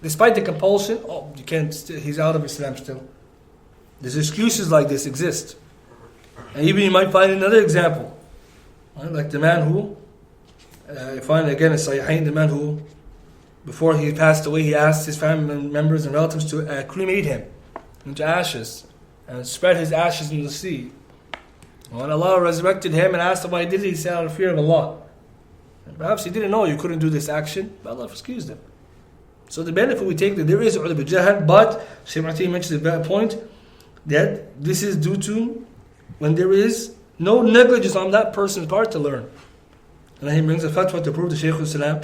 despite the compulsion, you can't, he's out of Islam still. There's excuses like this exist. And even you might find another example. Right? Like the man who, you find again in Sahihain, the man who, before he passed away, he asked his family members and relatives to cremate him into ashes and spread his ashes in the sea. When Allah resurrected him and asked him why he did it, he said, out of fear of Allah. And perhaps he didn't know you couldn't do this action, but Allah excused him. So the benefit we take that there is udhr al-jahl, but Shaykh Ibn Uthaymeen mentions the point that this is due to when there is no negligence on that person's part to learn. And then he brings a fatwa to prove the Shaykh al-Islam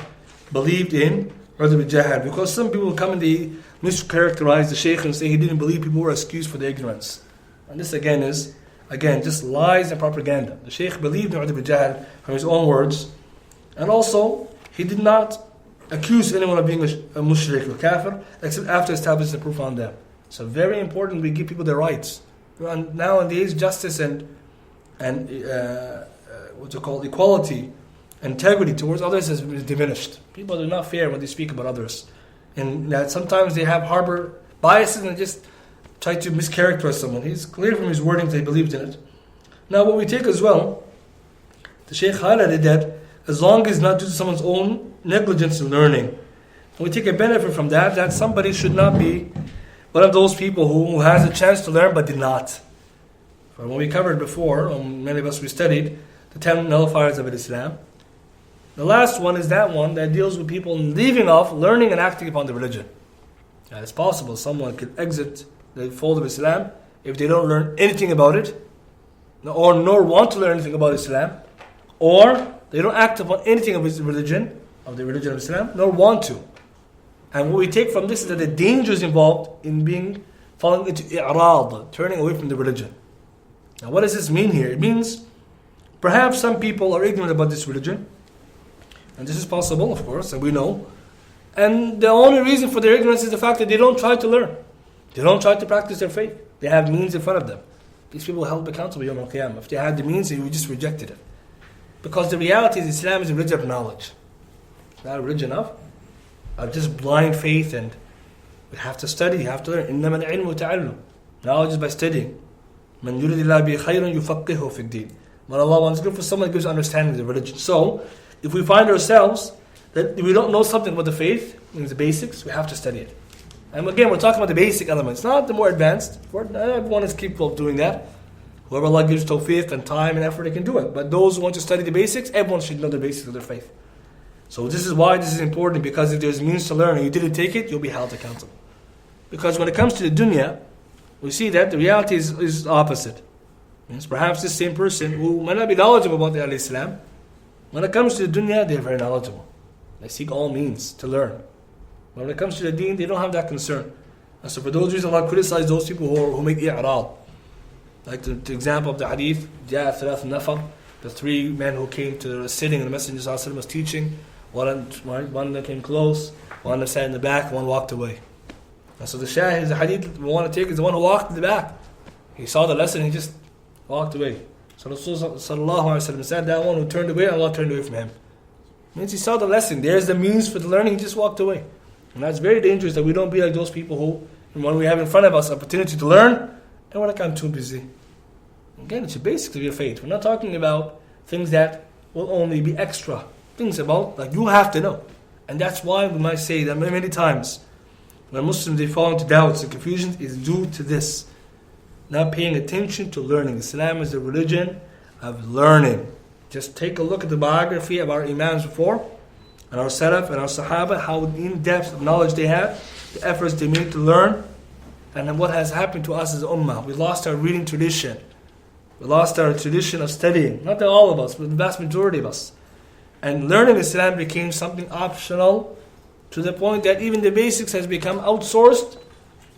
believed in udhr al-jahl, because some people come and they mischaracterize the Shaykh and say he didn't believe people were excused for their ignorance. And this again is just lies and propaganda. The Shaykh believed in udhr al-jahl from his own words, and also he did not accuse anyone of being a mushrik or kafir except after establishing the proof on them. So very important we give people their rights. And nowadays justice and what's it called, equality, integrity towards others is diminished. People are not fair when they speak about others, and that sometimes they harbor biases and just try to mischaracterize someone. He's clear from his wording that he believed in it. Now what we take as well, the Shaykh highlighted that as long as not due to someone's own negligence in learning, and we take a benefit from that somebody should not be one of those people who has a chance to learn but did not. When we covered before, many of us we studied the 10 nullifiers of Islam. The last one is that one that deals with people leaving off learning and acting upon the religion. Now, it's possible someone could exit the fold of Islam if they don't learn anything about it, or nor want to learn anything about Islam, or they don't act upon anything of the religion of Islam, nor want to. And what we take from this is that the dangers involved in falling into i'rad, turning away from the religion. Now what does this mean here? It means perhaps some people are ignorant about this religion, and this is possible, of course, and we know. And the only reason for their ignorance is the fact that they don't try to learn. They don't try to practice their faith. They have means in front of them. These people are held accountable Yawm al-Qiyamah. If they had the means, they would just rejected it. Because the reality is Islam is a religion of knowledge. Not a religion of just blind faith, and you have to study, you have to learn. إِنَّمَا الْعِلْمُ تَعَلُّمُ. Knowledge is by studying. مَنْ يُرِدِ اللَّهُ بِهِ خَيْرًا يُفَقِّهُ فِي الدِّينِ. When Allah wants good for someone, He gives understanding of the religion. So, if we find ourselves that we don't know something about the faith, means the basics, we have to study it. And again, we're talking about the basic elements, not the more advanced. Everyone is capable of doing that. Whoever Allah gives tawfiq and time and effort, they can do it. But those who want to study the basics, everyone should know the basics of their faith. So this is why this is important, because if there's means to learn and you didn't take it, you'll be held accountable. Because when it comes to the dunya, we see that the reality is opposite. Means perhaps this same person who might not be knowledgeable about the Islam, when it comes to the dunya, they're very knowledgeable. They seek all means to learn. But when it comes to the deen, they don't have that concern. And so for those reasons, Allah criticizes those people who make i'rad. Like the example of the hadith, جاء ثلاث نفر, the three men who came to sitting and the Messenger ﷺ was teaching. One that came close, one that sat in the back, one walked away. And so the shahid, the hadith we want to take is the one who walked in the back. He saw the lesson, he just walked away. So Rasulullah ﷺ said that one who turned away, Allah turned away from him. It means he saw the lesson. There's the means for the learning, he just walked away. And that's very dangerous that we don't be like those people who, when we have in front of us opportunity to learn, and we're like, I'm too busy. Again, it's basic to your faith. We're not talking about things that will only be extra. Things about, like, you have to know. And that's why we might say that many times when Muslims they fall into doubts and confusions is due to this. Not paying attention to learning. Islam is a religion of learning. Just take a look at the biography of our Imams before, and our Salaf and our Sahaba, how in-depth of knowledge they had, the efforts they made to learn, and then what has happened to us as a ummah. We lost our reading tradition. We lost our tradition of studying. Not that all of us, but the vast majority of us. And learning Islam became something optional to the point that even the basics has become outsourced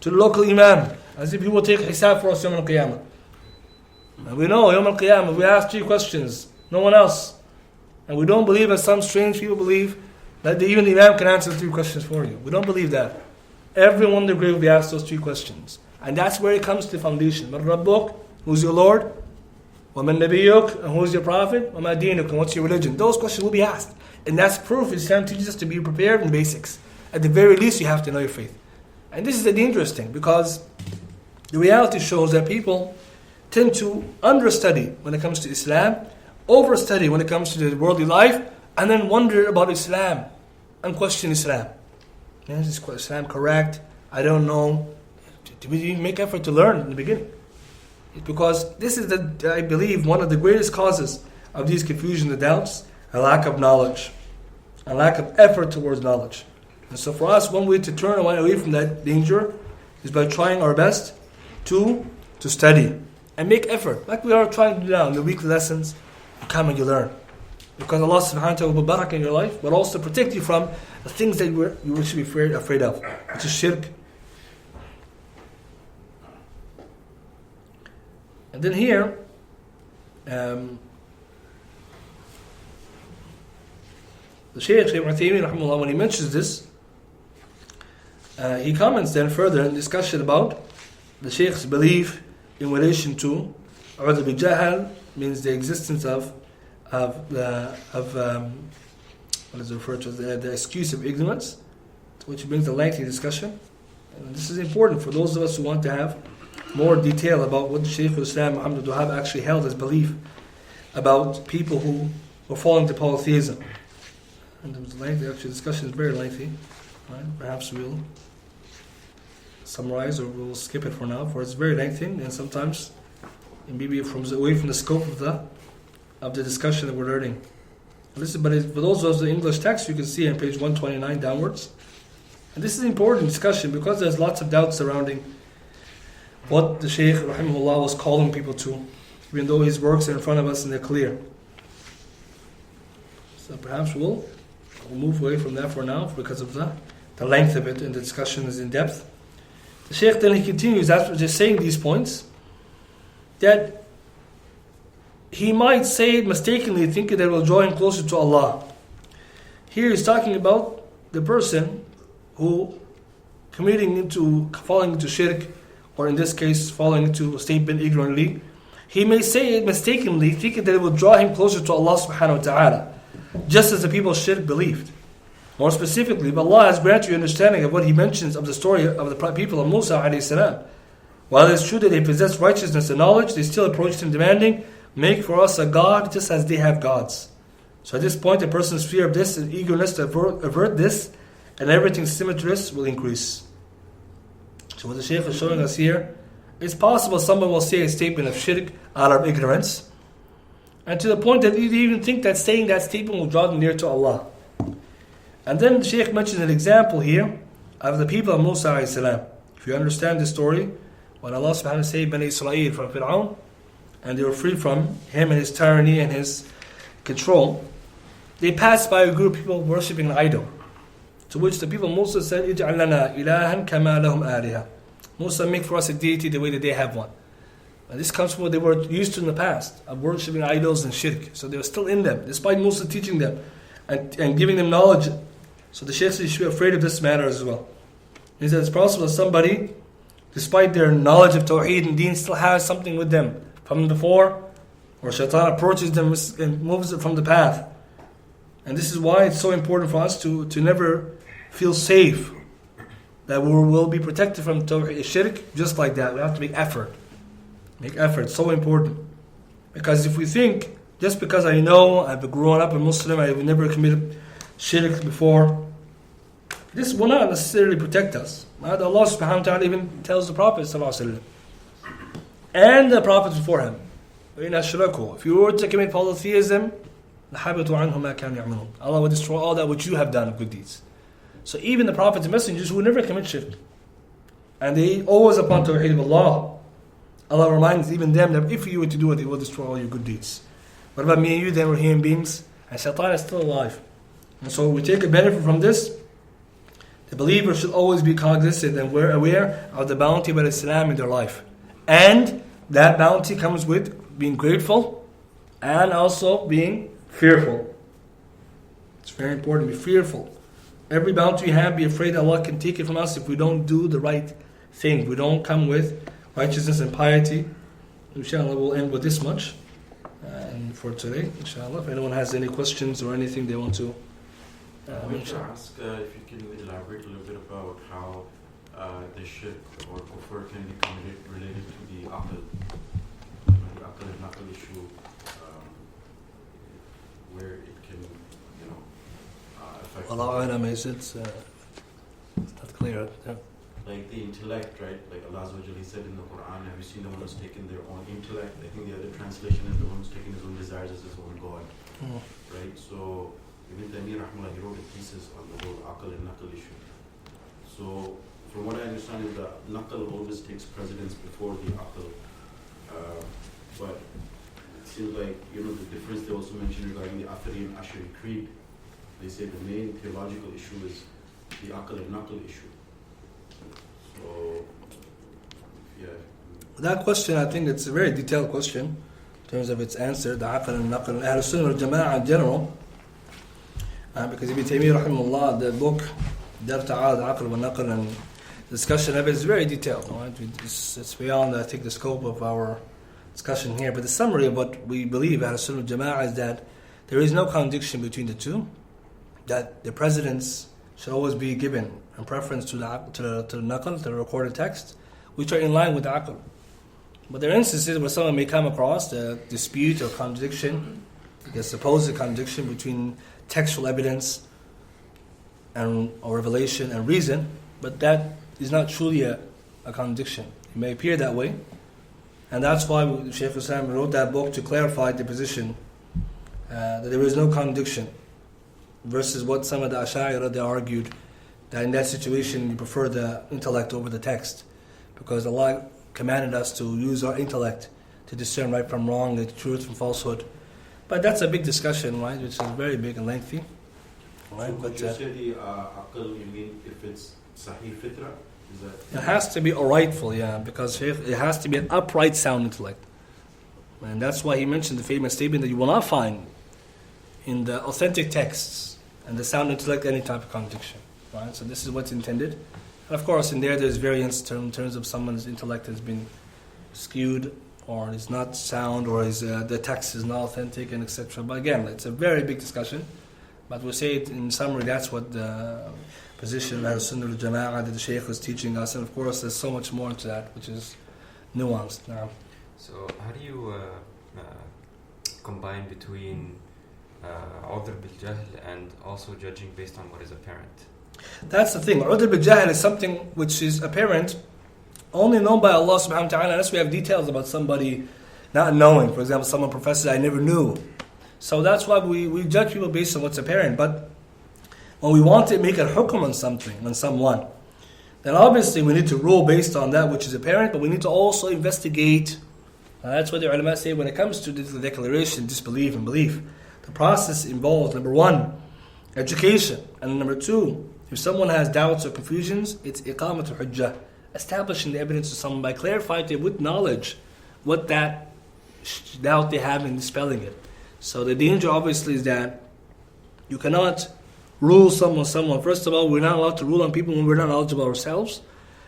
to the local imam. As if he will take hisab for us Yawm al-Qiyamah. And we know Yawm al-Qiyamah, we ask 3 questions. No one else. And we don't believe, as some strange people believe, that even the imam can answer 3 questions for you. We don't believe that. Everyone in the grave will be asked those 3 questions. And that's where it comes to the foundation. Man Rabbuk, who's your Lord? وَمَن نَبِيُّكَ, and who's your Prophet? وَمَا دِينُكَ, and what's your religion? Those questions will be asked. And that's proof Islam teaches us to be prepared in the basics. At the very least, you have to know your faith. And this is the dangerous thing, because the reality shows that people tend to understudy when it comes to Islam, overstudy when it comes to the worldly life, and then wonder about Islam and question Islam. Is Islam correct? I don't know. Did we even make effort to learn in the beginning? It's because this is, I believe, one of the greatest causes of these confusion and doubts, a lack of knowledge, a lack of effort towards knowledge. And so for us, one way to turn away from that danger is by trying our best to study and make effort, like we are trying to do now in the weekly lessons. You come and you learn, because Allah subhanahu wa ta'ala will barak in your life, but also protect you from the things that you should be afraid of, which is shirk. And then here, the Shaykh Ibn Uthaymeen, when he mentions this, he comments then further in discussion about the Shaykh's belief in relation to Udhr bi-Jahl, means the existence of what is referred to as the excuse of ignorance, which brings a lengthy discussion. And this is important for those of us who want to have more detail about what the Shaykh al-Islam Muhammad Wahhaab actually held as belief about people who were falling to polytheism. And the actual discussion is very lengthy. Right? Perhaps we'll summarize, or we'll skip it for now, for it's very lengthy, and sometimes it may be away from the scope of the discussion that we're learning. But for those of us with the English text, you can see on page 129 downwards. And this is an important discussion because there's lots of doubts surrounding what the Shaykh rahimahullah was calling people to, even though his works are in front of us and they're clear. So perhaps we'll move away from that for now because of the length of it, and the discussion is in depth. The Shaykh then he continues after just saying these points that he might say mistakenly, thinking that it will draw him closer to Allah. Here he's talking about the person who falling into shirk, or in this case falling into a statement ignorantly. He may say it mistakenly, thinking that it will draw him closer to Allah subhanahu wa ta'ala, just as the people of shirk believed. More specifically, but Allah has granted you understanding of what He mentions of the story of the people of Musa alayhi salam. While it is true that they possessed righteousness and knowledge, they still approached Him demanding, "Make for us a God just as they have gods." So at this point, a person's fear of this and eagerness to avert this and everything similar to this will increase. So what the Shaykh is showing us here, it's possible someone will say a statement of shirk out of ignorance, and to the point that they even think that saying that statement will draw them near to Allah. And then the Shaykh mentions an example here of the people of Musa alayhi salam. If you understand the story, when Allah subhanahu wa ta'ala saved Bani Israel from Fir'aun, and they were free from him and his tyranny and his control, they passed by a group of people worshipping an idol. To which the people of Musa said, "Ij'al lana ilahan kama lahum aliha." Musa, make for us a deity the way that they have one. And this comes from what they were used to in the past, of worshipping idols and shirk. So they were still in them, despite Musa teaching them and giving them knowledge. So the Shaykh says you should be afraid of this matter as well. He says it's possible that somebody, despite their knowledge of Tawheed and Deen, still has something with them from before, or Shaitan approaches them and moves them from the path. And this is why it's so important for us to never feel safe, that we will be protected from Tawheed, shirk, just like that. We have to make effort. Make effort, so important. Because if we think, just because I know, I've grown up a Muslim, I've never committed shirk before, this will not necessarily protect us. Allah subhanahu wa ta'ala even tells the Prophet sallallahu alaihi wasallam and the prophets before him, if you were to commit polytheism, Allah will destroy all that which you have done of good deeds. So even the prophets and messengers who never commit shirk, and they always upon tawheed of Allah, Allah reminds even them that if you were to do it, it will destroy all your good deeds. What about me and you? Then we're human beings, and shaitan is still alive. And so we take a benefit from this. The believer should always be cognizant and aware of the bounty of Islam in their life. And that bounty comes with being grateful and also being fearful. It's very important to be fearful. Every bounty we have, be afraid that Allah can take it from us if we don't do the right thing. We don't come with righteousness and piety. Inshallah, we'll end with this much. And for today, inshallah, if anyone has any questions or anything they want to mention. I ask if you can elaborate a little bit about how the shirk or kufr can be related to the aql and naql issue, where it can, affect. Allah Alam, is it's not clear. Yeah. Like the intellect, right? Like Allah He said in the Quran, have you seen the one who's taken their own intellect? I think the other translation is the one who's taken his own desires as his own God. Right? So Ibn Taymiyyah Rahimahullah, he wrote a thesis on the whole aql and naql issue. So from what I understand is that naql always takes precedence before the aql. But it seems like, the difference they also mentioned regarding the Athari and Ashari creed. They say the main theological issue is the aql and naql issue. So, yeah. That question, I think it's a very detailed question in terms of its answer, the aql and naql. Ahl Sunnah wal Jama'ah in general, because Ibn Taymiyyah Rahimahullah, the book, Dar Ta'al, the aql wa naql, and discussion of it is very detailed. Right? It's beyond, I think, the scope of our discussion here. But the summary of what we believe, Ahl Sunnah wal Jama'ah, is that there is no contradiction between the two, that the presidents should always be given in preference to the naql, to the recorded text, which are in line with the aql. But there are instances where someone may come across a dispute or contradiction, the supposed contradiction between textual evidence or revelation and reason, but that is not truly a contradiction. It may appear that way, and that's why Shaykh Islam wrote that book to clarify the position that there is no contradiction, versus what some of the Ash'ari they argued, that in that situation you prefer the intellect over the text, because Allah commanded us to use our intellect to discern right from wrong, the truth from falsehood. But that's a big discussion, right, which is very big and lengthy. Right? So could you say the aql, you mean if it's sahih fitra? Is that it has to be a rightful, yeah, because it has to be an upright, sound intellect. And that's why he mentioned the famous statement that you will not find in the authentic texts and the sound intellect any type of contradiction. Right? So this is what's intended. And of course, in there's variance in terms of someone's intellect has been skewed, or is not sound, or the text is not authentic, and etc. But again, it's a very big discussion. But we'll say it in summary, that's what the position of Al-Sunnah al-Jama'ah that the Shaykh was teaching us. And of course, there's so much more into that, which is nuanced now. So how do you combine between udhr bil-jahl and also judging based on what is apparent? That's the thing. Udhr bil-jahl is something which is apparent, only known by Allah subhanahu wa ta'ala, unless we have details about somebody not knowing. For example, someone professes, I never knew. So that's why we judge people based on what's apparent. But when we want to make a hukm on something, on someone, then obviously we need to rule based on that which is apparent, but we need to also investigate. That's what the ulama say when it comes to the declaration, disbelief and belief. The process involves, number one, education. And number two, if someone has doubts or confusions, it's iqamatu hujjah, establishing the evidence to someone by clarifying to them with knowledge what that doubt they have in dispelling it. So the danger obviously is that you cannot rule someone. First of all, we're not allowed to rule on people when we're not knowledgeable ourselves.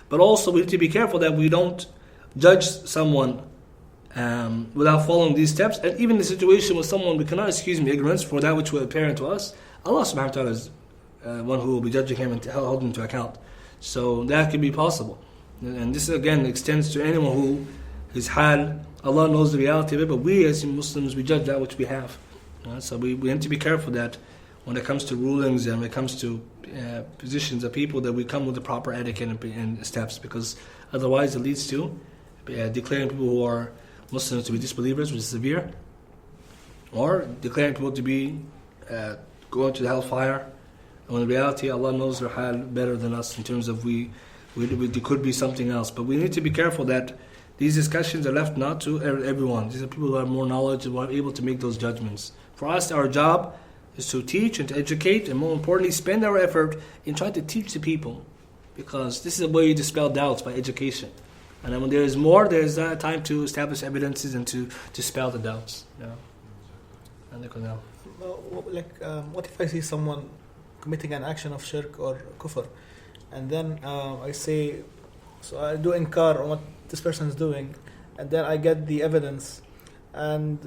But also we need to be careful that we don't judge someone without following these steps. And even in the situation with someone, we cannot excuse ignorance for that which was apparent to us. Allah subhanahu wa ta'ala is one who will be judging him and hold him to account. So that could be possible. And this again extends to anyone who his hal. Allah knows the reality of it, but we as Muslims, we judge that which we have. So we have to be careful that when it comes to rulings and when it comes to positions of people, that we come with the proper etiquette and steps, because otherwise it leads to declaring people who are Muslims to be disbelievers, which is severe, or declaring people to be going to the hellfire. When in reality, Allah knows their hal better than us in terms of there could be something else. But we need to be careful that these discussions are left not to everyone. These are people who have more knowledge and who are able to make those judgments. For us, our job is to teach and to educate, and more importantly, spend our effort in trying to teach the people, because this is the way you dispel doubts, by education. And then when there is more, there is time to establish evidences and to dispel the doubts. And now. What if I see someone committing an action of shirk or kufr, and then I say, so I do inkar on what this person is doing, and then I get the evidence, and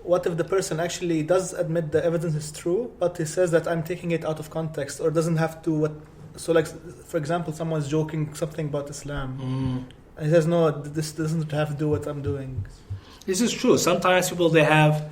what if the person actually does admit the evidence is true, but he says that I'm taking it out of context, or doesn't have to? So, like, for example, someone's joking something about Islam, and he says, no, this doesn't have to do what I'm doing. This is true. Sometimes people, they have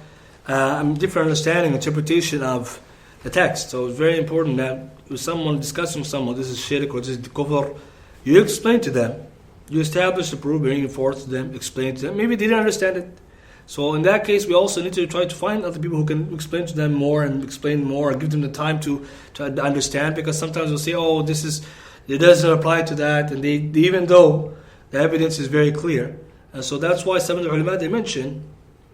different understanding, interpretation of the text. So it's very important that if someone discussing with someone, this is shirk or this is kufr, you explain to them. You establish the proof, bring it forth to them, explain to them. Maybe they didn't understand it. So in that case, we also need to try to find other people who can explain to them more and explain more and give them the time to understand, because sometimes they'll say, oh, it doesn't apply to that, and they even though the evidence is very clear. And so that's why some of the ulama, they mention,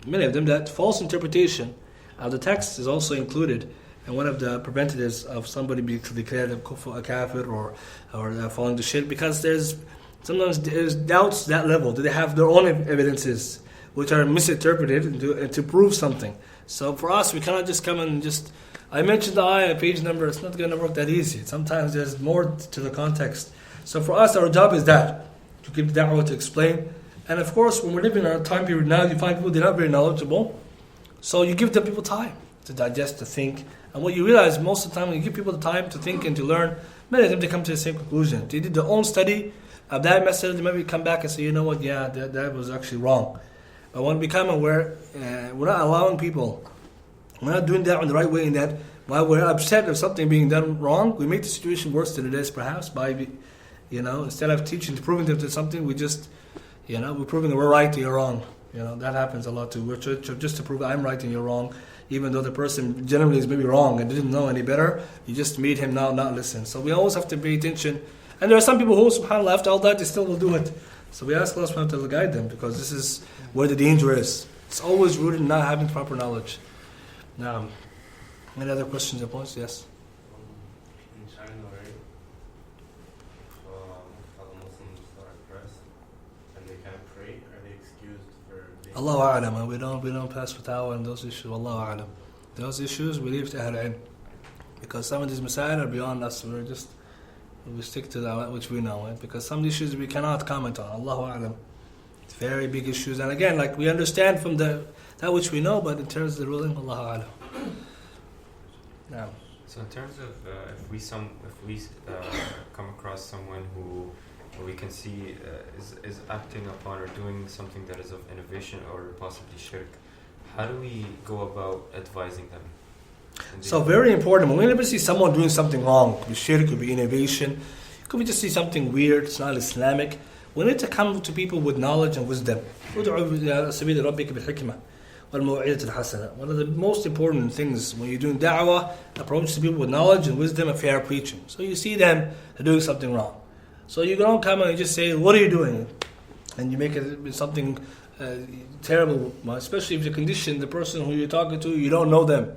many of them, that false interpretation of the text is also included. And one of the preventatives of somebody being declared a kafir or falling to shirk, because sometimes there's doubts that level. Do they have their own evidences which are misinterpreted and to prove something? So for us, we cannot just come and I mentioned the ayah, page number, it's not going to work that easy. Sometimes there's more to the context. So for us, our job is that, to give the da'wah, to explain. And of course, when we're living in our time period now, you find people, they're not very knowledgeable. So you give the people time to digest, to think. And what you realize most of the time, when you give people the time to think and to learn, many of them, they come to the same conclusion. They did their own study of that message, they maybe come back and say, you know what, yeah, that was actually wrong. But when we become aware, we're not allowing people, we're not doing that in the right way, in that while we're upset of something being done wrong, we make the situation worse than it is, perhaps, by, instead of teaching, proving them to something, we just, we're proving that we're right and you're wrong. That happens a lot too. We're just to prove I'm right and you're wrong, even though the person generally is maybe wrong and didn't know any better. You just made him now not listen. So we always have to pay attention. And there are some people who, subhanAllah, after all that, they still will do it. So we ask Allah subhanahu wa ta'ala to guide them, because this is where the danger is. It's always rooted in not having proper knowledge. Now, any other questions or points? Yes? In China, right? How the Muslims are oppressed and they can't pray, are they excused for being... Allahu a'lam. We don't pass fatwa on those issues. Allahu a'lam. Those issues we leave to Ahl Ilm, because some of these masail are beyond us. We stick to that which we know, right? Because some issues we cannot comment on. Allahu a'lam. It's very big issues, and again, like, we understand from that which we know, but in terms of the ruling, Allahu a'lam. Now, so in terms of if we come across someone who we can see is acting upon or doing something that is of innovation or possibly shirk, how do we go about advising them? So very important. When we ever see someone doing something wrong, it could be shirk, it could be innovation, it could be just see something weird, it's not Islamic, we need to come to people with knowledge and wisdom. One of the most important things when you're doing da'wah, approach to people with knowledge and wisdom and fair preaching. So you see them doing something wrong. So you don't come and you just say, what are you doing? And you make it something terrible, especially if you condition the person who you're talking to, you don't know them.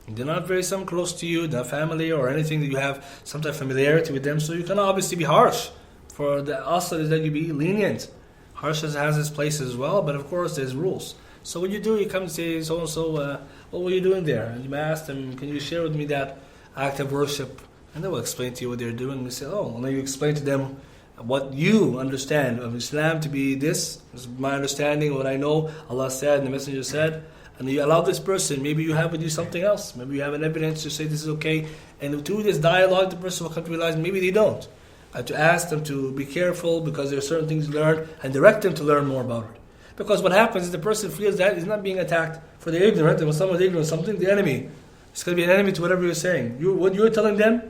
They're not very close to you, they're family or anything that you have some type of familiarity with them. So you can obviously be harsh. For the asl is that you be lenient. Harshness has its place as well, but of course there's rules. So what you do, you come and say, so-and-so, what were you doing there? And you may ask them, can you share with me that act of worship? And they will explain to you what they're doing. And you say, and then you explain to them what you understand of Islam to be this is my understanding, what I know Allah said and the Messenger said. And you allow this person, maybe you have with you something else, maybe you have an evidence to say this is okay, and through this dialogue the person will come to realize maybe they don't. and to ask them to be careful because there are certain things to learn, and direct them to learn more about it. Because what happens is the person feels that he's not being attacked for the ignorant, and when someone's ignorant something, the enemy. It's going to be an enemy to whatever you're saying. What you're telling them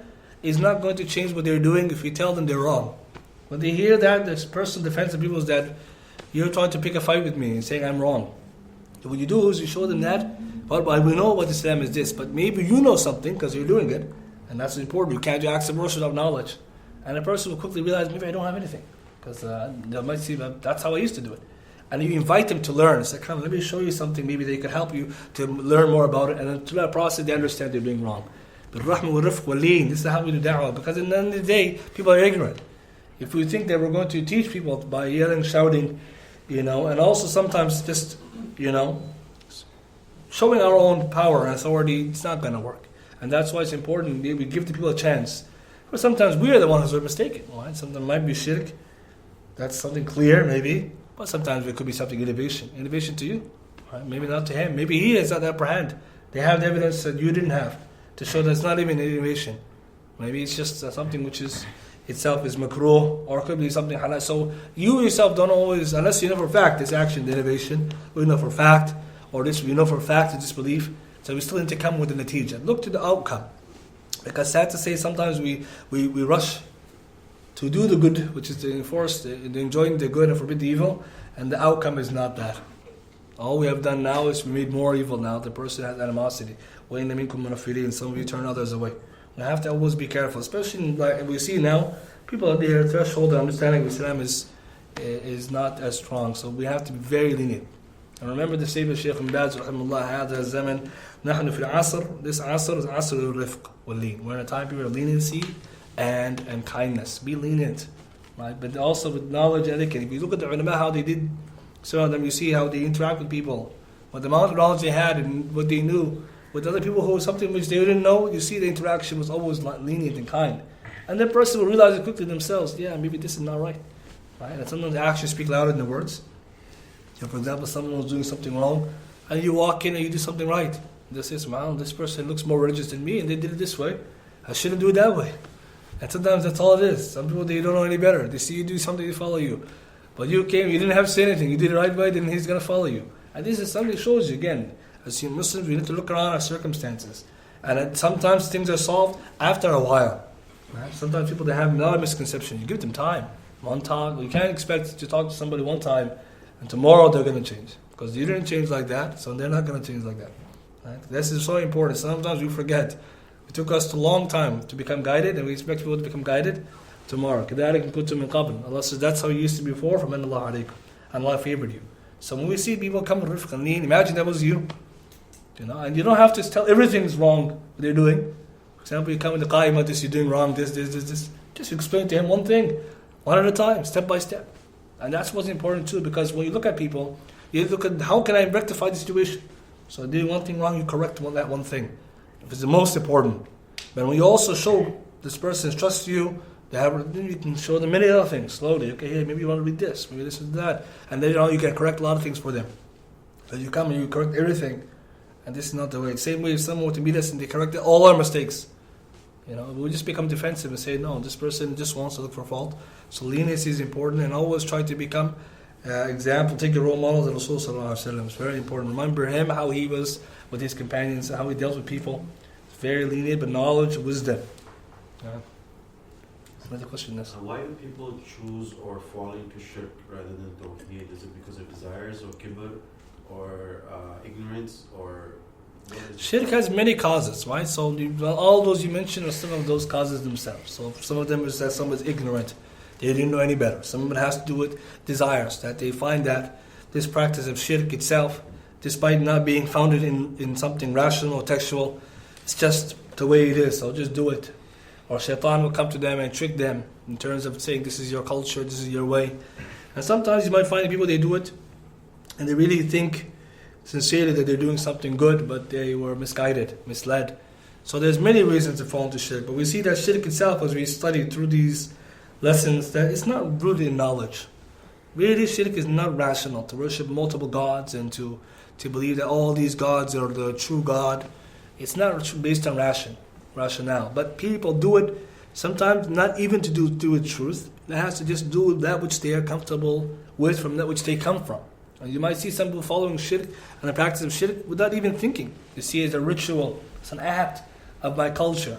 is not going to change what they're doing if you tell them they're wrong. When they hear that, this personal defense of people is that you're trying to pick a fight with me and saying I'm wrong. So what you do is you show them that, well, we know what Islam is this, but maybe you know something because you're doing it, and that's important. You can't just accept worship of knowledge. And the person will quickly realize, maybe I don't have anything. Because they might see that that's how I used to do it. And you invite them to learn. It's like, come, let me show you something. Maybe they could help you to learn more about it. And then through that process, they understand they're doing wrong. But rahma wa rifq wa leen, this is how we do da'wah. Because at the end of the day, people are ignorant. If we think that we're going to teach people by yelling, shouting, and also sometimes just, showing our own power and authority, it's not going to work. And that's why it's important we give the people a chance. But sometimes we are the ones who are mistaken. Right? Something might be shirk. That's something clear, maybe. But sometimes it could be something innovation. Innovation to you. Right? Maybe not to him. Maybe he has not the upper hand. They have the evidence that you didn't have to show that it's not even innovation. Maybe it's just something which is itself is makruh, or it could be something halal. So you yourself don't always, unless you know for a fact this action, the innovation, or you know for a fact, or this you know for a fact the disbelief. So we still need to come with the natija. Look to the outcome. Because sad to say, sometimes we rush to do the good, which is to enforce, enjoying the good and forbid the evil, and the outcome is not that. All we have done now is we made more evil now. The person has animosity. وَإِنَّ مِنْكُمْ مُنَفِّرِينَ. Some of you turn others away. We have to always be careful, especially like we see now, people at their threshold and understanding of Islam is not as strong. So we have to be very lenient. And remember the statement of Shaykh Ibn Baz, rahimahullah, هذا الزمن نحن في العصر. This asr is asr al-rifq wal-leen. We're in a time period of leniency and kindness. Be lenient, right? But also with knowledge, etiquette. If you look at the ulama, how they did, some of them, you see how they interact with people, what the amount of knowledge they had and what they knew. With other people who something which they didn't know, you see the interaction was always lenient and kind. And that person will realize it quickly themselves, yeah, maybe this is not right. And sometimes the actions speak louder than the words. For example, someone was doing something wrong, and you walk in and you do something right. They say, wow, this person looks more religious than me, and they did it this way. I shouldn't do it that way. And sometimes that's all it is. Some people, they don't know any better. They see you do something, they follow you. But you came, you didn't have to say anything. You did it right way, then he's going to follow you. And this is something that shows you, again, as Muslims, we need to look around our circumstances. And sometimes things are solved after a while. Right? Sometimes people, they have another misconception. You give them time. One time. You can't expect to talk to somebody one time and tomorrow they're going to change. Because you didn't change like that, so they're not going to change like that. Right? This is so important. Sometimes we forget. It took us a long time to become guided, and we expect people to become guided tomorrow. كَذَلِكَ كُنْتُم مِّن قَبْلُ. Allah says, that's how you used to be before, فَمَنَّ اللَّهُ عَلَيْكُمْ. And Allah favored you. So when we see people come with rifq and leen, imagine that was you. And you don't have to tell everything's wrong what they're doing. For example, you come with the qaima, this you're doing wrong, this. Just explain to him one thing, one at a time, step by step. And that's what's important too, because when you look at people, you look at how can I rectify the situation. So doing one thing wrong, you correct that one thing. If it's the most important. But when you also show this person trusts you, then you can show them many other things slowly. Okay, hey, maybe you want to read this, maybe this is that. And then you can correct a lot of things for them. So you come and you correct everything. And this is not the way. Same way if someone were to meet us and they corrected all our mistakes. We just become defensive and say, no, this person just wants to look for fault. So leniency is important, and always try to become example, take your role model, the Rasul sallallahu alaihi wasallam. It's very important. Remember him, how he was with his companions, how he dealt with people. It's very lenient, but knowledge, wisdom. Another question is, why do people choose or fall into shirk rather than tawheed? Is it because of desires or kibr or ignorance or? Shirk has many causes, right? So all those you mentioned are some of those causes themselves. So some of them is that someone is ignorant. They didn't know any better. Some of it has to do with desires, that they find that this practice of shirk itself, despite not being founded in something rational or textual, it's just the way it is, so just do it. Or shaitan will come to them and trick them in terms of saying this is your culture, this is your way. And sometimes you might find people, they do it and they really think sincerely that they're doing something good, but they were misguided, misled. So there's many reasons to fall into shirk, but we see that shirk itself, as we study through these lessons, that it's not rooted in knowledge. Really, shirk is not rational, to worship multiple gods and to believe that all these gods are the true God. It's not based on rationale. But people do it Sometimes not even to do with truth. It has to just do with that which they are comfortable with from that which they come from. And you might see some people following shirk and the practice of shirk without even thinking. You see it as a ritual, it's an act of my culture.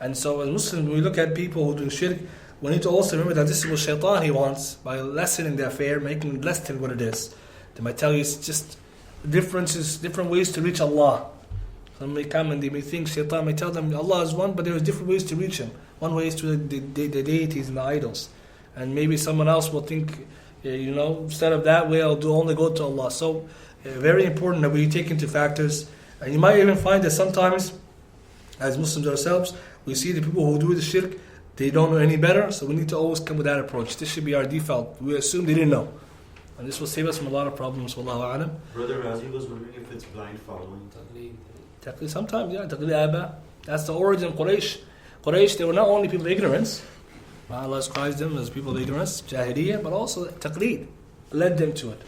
And so as Muslims, when we look at people who do shirk, we need to also remember that this is what shaitan he wants, by lessening the affair, making it less than what it is. They might tell you it's just differences, different ways to reach Allah. Some may come and they may think, shaitan may tell them Allah is one, but there are different ways to reach Him. One way is to the deities and the idols. And maybe someone else will think, instead of that way, I'll only go to Allah. So, very important that we take into factors. And you might even find that sometimes, as Muslims ourselves, we see the people who do the shirk, they don't know any better, so we need to always come with that approach. This should be our default. We assume they didn't know. And this will save us from a lot of problems. Wallahu a'lam. Brother Razi was wondering if it's blind following. Taqlid, sometimes, yeah. Taqlid Aba. That's the origin of Quraysh. Quraysh, they were not only people of ignorance. Allah describes them as people of ignorance, Jahiliyyah, but also Taqlid led them to it.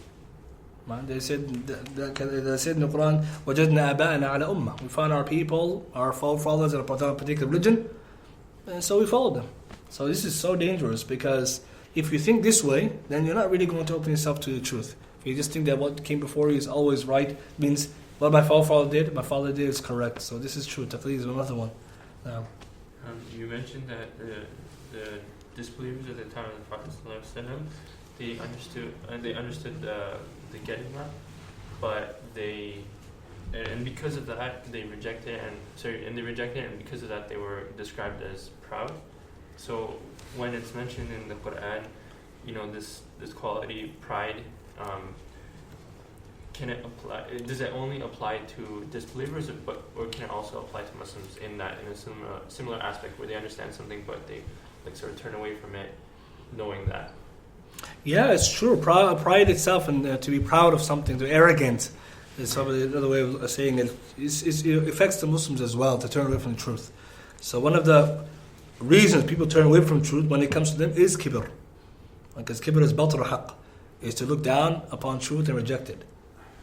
They said in the Quran, وَجَدْنَا آبَاءَنَا عَلَى أُمَّةٍ. We found our people, our forefathers in a particular religion, and so we followed them. So this is so dangerous, because if you think this way, then you're not really going to open yourself to the truth. If you just think that what came before you is always right, means what my forefather did, my father did is correct. So this is true. Taqlid is another one. You mentioned that the disbelievers at the time of the Prophet ﷺ, they understood the getting that, but and because of that they rejected it, and because of that they were described as proud. So when it's mentioned in the Quran, this quality, pride, can it apply? Does it only apply to disbelievers, or can it also apply to Muslims in a similar aspect where they understand something but they sort of turn away from it, knowing that? Yeah, it's true. Pride itself, and to be proud of something, to be arrogant, is probably another way of saying it. It affects the Muslims as well, to turn away from the truth. So one of the reasons people turn away from truth when it comes to them is kibr. Because kibr is batar haqq, is to look down upon truth and reject it.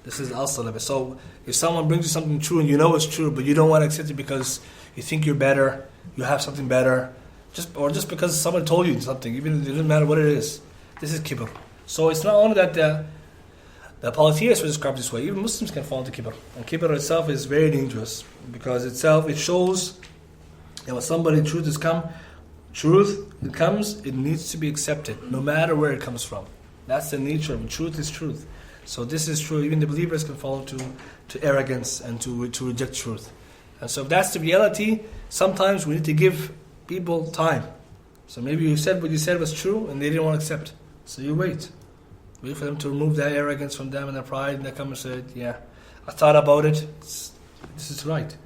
This is the asl of it. So if someone brings you something true and you know it's true, but you don't want to accept it because you think you're better, you have something better, just because someone told you something, even if it doesn't matter what it is, this is kibr. So it's not only that the polytheists were described this way, even Muslims can fall into kibr. And kibr itself is very dangerous, because it shows that when somebody truth comes, it needs to be accepted, no matter where it comes from. That's the nature of it. Truth is truth. So this is true. Even the believers can fall to arrogance and to reject truth. And so if that's the reality, sometimes we need to give people time. So maybe you said what you said was true and they didn't want to accept. So you wait. Wait for them to remove that arrogance from them and their pride, and they come and say, yeah, I thought about it. This is right.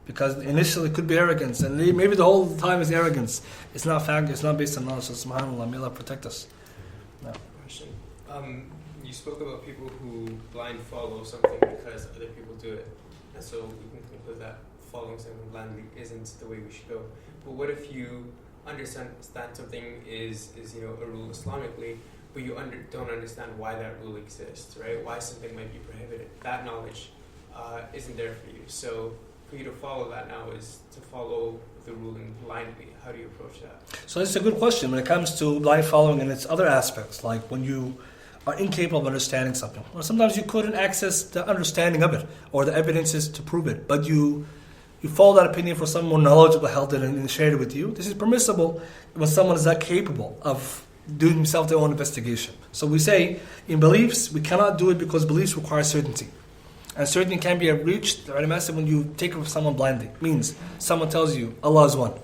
Because initially it could be arrogance, and maybe the whole time is arrogance. It's not fact, it's not based on knowledge. So subhanAllah, may Allah protect us. No. Question. You spoke about people who blind follow something because other people do it, and so we can conclude that following something blindly isn't the way we should go. But what if you understand something is a rule Islamically, but you don't understand why that rule exists, right? Why something might be prohibited. That knowledge isn't there for you. So for you to follow that now is to follow the ruling blindly. How do you approach that? So it's a good question when it comes to blind following and its other aspects, like when you are incapable of understanding something. Or sometimes you couldn't access the understanding of it or the evidences to prove it, but you follow that opinion for someone more knowledgeable held it and shared it with you. This is permissible when someone is not capable of doing himself their own investigation. So we say in beliefs, we cannot do it because beliefs require certainty. And certainty can be reached, the ulama said, when you take it from someone blindly. Means someone tells you Allah is one.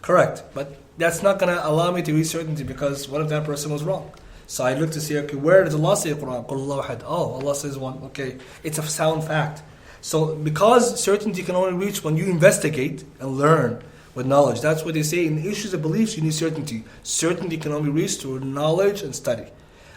Correct. But that's not going to allow me to reach certainty, because what if that person was wrong? So I look to see, okay, where does Allah say in the Quran? Qul Allahu ahad. Oh, Allah says one. Okay, it's a sound fact. So because certainty can only reach when you investigate and learn with knowledge. That's what they say in issues of beliefs, you need certainty. Certainty can only reach through knowledge and study.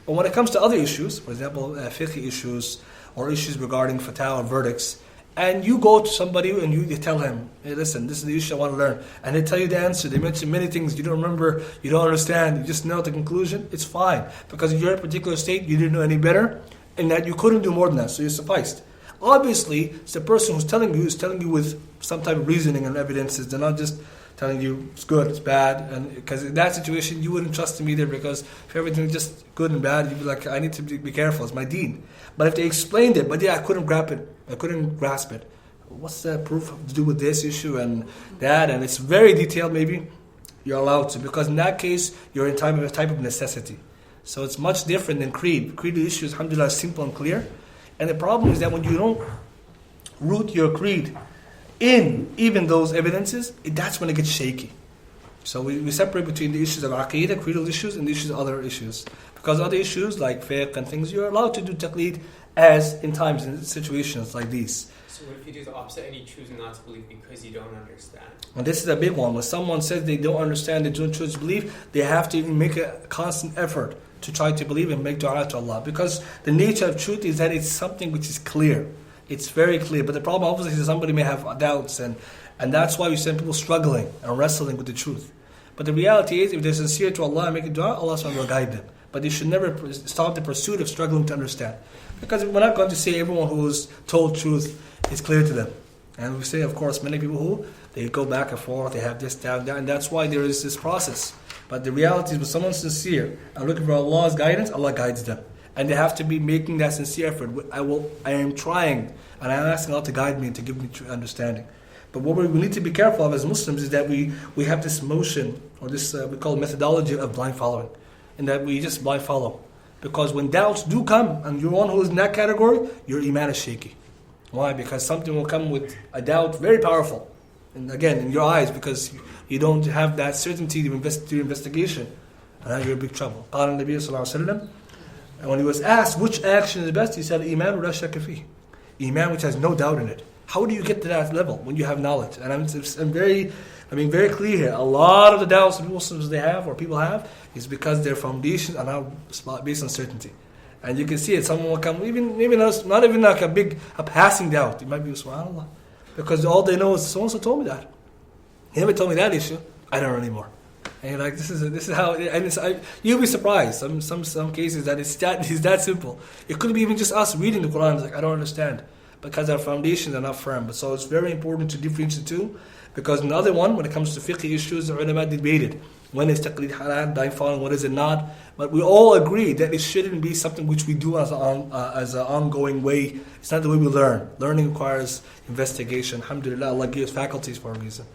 But when it comes to other issues, for example, fiqh issues or issues regarding fatwa verdicts, and you go to somebody and you tell him, hey, listen, this is the issue I want to learn, and they tell you the answer, they mention many things you don't remember, you don't understand, you just know the conclusion, it's fine. Because in your particular state, you didn't know any better, and that you couldn't do more than that, so you sufficed. Obviously, it's the person who's telling you with some type of reasoning and evidences. They're not just telling you it's good, it's bad, and because in that situation you wouldn't trust him either, because if everything is just good and bad, you'd be like, I need to be careful, it's my deen. But if they explained it, but yeah, I couldn't grasp it. What's the proof to do with this issue and that? And it's very detailed, maybe you're allowed to, because in that case you're in a type of necessity. So it's much different than creed. Creed issues, alhamdulillah, is simple and clear. And the problem is that when you don't root your creed in even those evidences, that's when it gets shaky. So we separate between the issues of aqeedah, creedal issues, and the issues of other issues. Because other issues like fiqh and things, you're allowed to do taqleed as in times and situations like these. So what if you do the opposite and you choose not to believe because you don't understand? And this is a big one. When someone says they don't understand, they don't choose to believe, they have to make a constant effort to try to believe and make dua to Allah. Because the nature of truth is that it's something which is clear. It's very clear. But the problem obviously is somebody may have doubts, and that's why we send people struggling and wrestling with the truth. But the reality is, if they're sincere to Allah and make a dua, Allah will guide them. But they should never stop the pursuit of struggling to understand. Because we're not going to say everyone who is told truth is clear to them. And we say, of course, many people who, they go back and forth, they have this, that, and that's why there is this process. But the reality is, when someone's sincere and looking for Allah's guidance, Allah guides them. And they have to be making that sincere effort. I am trying, and I am asking Allah to guide me and to give me true understanding. But what we need to be careful of as Muslims is that we have this motion, or this we call methodology of blind following. And that we just blind follow. Because when doubts do come, and you're one who is in that category, your iman is shaky. Why? Because something will come with a doubt very powerful. And again, in your eyes, because you don't have that certainty to do investigation. And now you're in big trouble. قال النبي صلى الله عليه وسلم, and when he was asked which action is best, he said, Iman ولا شك فيه. Iman which has no doubt in it. How do you get to that level when you have knowledge? And I'm being very clear here. A lot of the doubts that Muslims they have, or people have, is because their foundations are now based on certainty. And you can see it. Someone will come, not even like a passing doubt. It might be subhanAllah. Because all they know is, so-and-so told me that. He never told me that issue. I don't know anymore. And you're like, this is how, and you'll be surprised. Some cases that it's that simple. It could be even just us reading the Quran. It's like, I don't understand. Because our foundations are not firm. But so it's very important to differentiate the two. Because in the other one, when it comes to fiqh issues, the ulama debated. When is taqleed halal, blind following, what is it not? But we all agree that it shouldn't be something which we do as an ongoing way. It's not the way we learn. Learning requires investigation. Alhamdulillah, Allah gives faculties for a reason.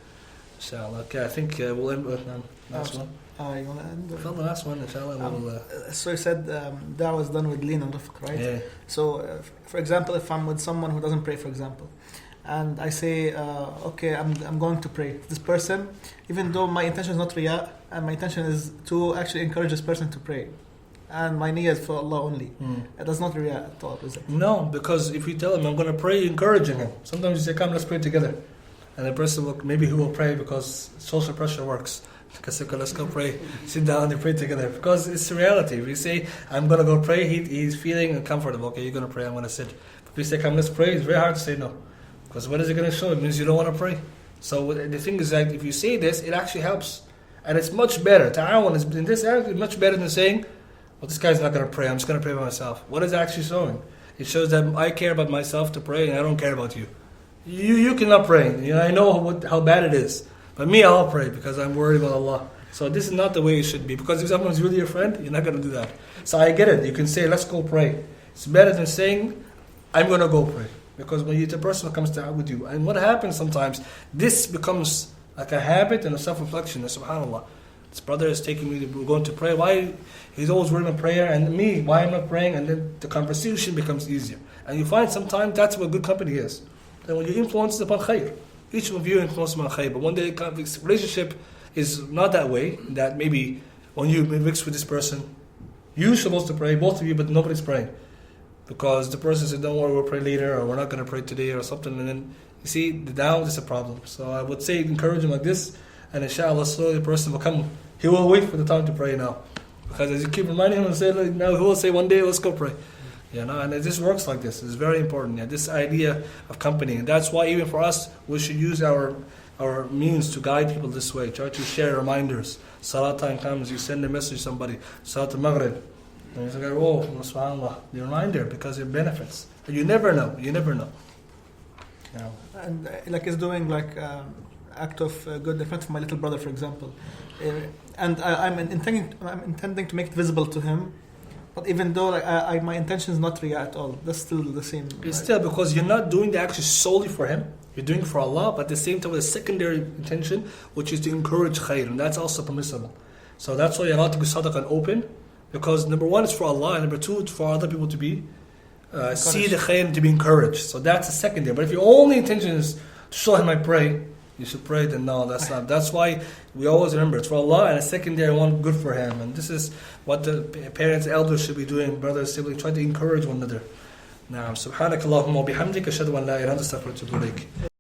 Inshallah. Okay, I think we'll end with last one. You want to end? The last one, inshallah. So you said da'wah is done with lean and rifq, right? Yeah. So, for example, if I'm with someone who doesn't pray, for example, and I say, okay, I'm going to pray. This person, even though my intention is not riyā, and my intention is to actually encourage this person to pray, and my niyyah is for Allah only. It does not riyā at all, is it? No, because if you tell him, I'm going to pray, you're encouraging him. Sometimes you say, come, let's pray together. And the person he will pray because social pressure works. Because let's go pray, sit down and pray together. Because it's the reality. If you say, I'm going to go pray, he's feeling uncomfortable. Okay, you're going to pray, I'm going to sit. If you say, come, let's pray, it's very hard to say no. Because what is it going to show? It means you don't want to pray. So the thing is that if you say this, it actually helps. And it's much better. Ta'awun is in this area much better than saying, well, this guy's not going to pray, I'm just going to pray by myself. What is it actually showing? It shows that I care about myself to pray and I don't care about you. You cannot pray. I know how bad it is. But me, I'll pray because I'm worried about Allah. So this is not the way it should be. Because if someone's really your friend, you're not going to do that. So I get it. You can say, let's go pray. It's better than saying, I'm going to go pray. Because when the person comes to with you, and what happens sometimes, this becomes like a habit and a self-reflection. And subhanAllah, this brother is taking me, we're going to pray. Why? He's always worried about prayer, and me, why am I praying? And then the conversation becomes easier. And you find sometimes that's what good company is. That when you influence upon khair, each of you influences upon khair. But when the relationship is not that way, that maybe when you mix with this person, you're supposed to pray, both of you, but nobody's praying. Because the person said, don't worry, we'll pray later, or we're not going to pray today, or something. And then, you see, the doubt is a problem. So I would say, encourage him like this, and inshallah, slowly the person will come. He will wait for the time to pray now. Because as you keep reminding him and say, like, now he will say one day, let's go pray. And it just works like this. It's very important. This idea of company. And that's why even for us, we should use our means to guide people this way. Try to share reminders. Salat time comes, you send a message to somebody. Salat al-Maghrib. And you say, oh, subhanAllah, the reminder, because it benefits. And you never know. And like it's doing like act of good in front of my little brother, for example, and I'm intending to make it visible to him. But even though my intention is not riyah at all, that's still the same. It's right? still because you're not doing the action solely for him. You're doing it for Allah, but at the same time with a secondary intention, which is to encourage khair, and that's also permissible. So that's why you're allowed to do sadaqah open, because number one, it's for Allah, and number two, it's for other people to be see the khair and to be encouraged. So that's a secondary. But if your only intention is to show him I pray, you should pray, then no, that's not. That's why we always remember it's for Allah, and a secondary one good for him. And this is what the parents, elders should be doing, brothers, siblings, try to encourage one another. Naam, subhanakallahumma wa bihamdika ashhadu an la ilaha illa anta astaghfiruka wa atubu ilaik.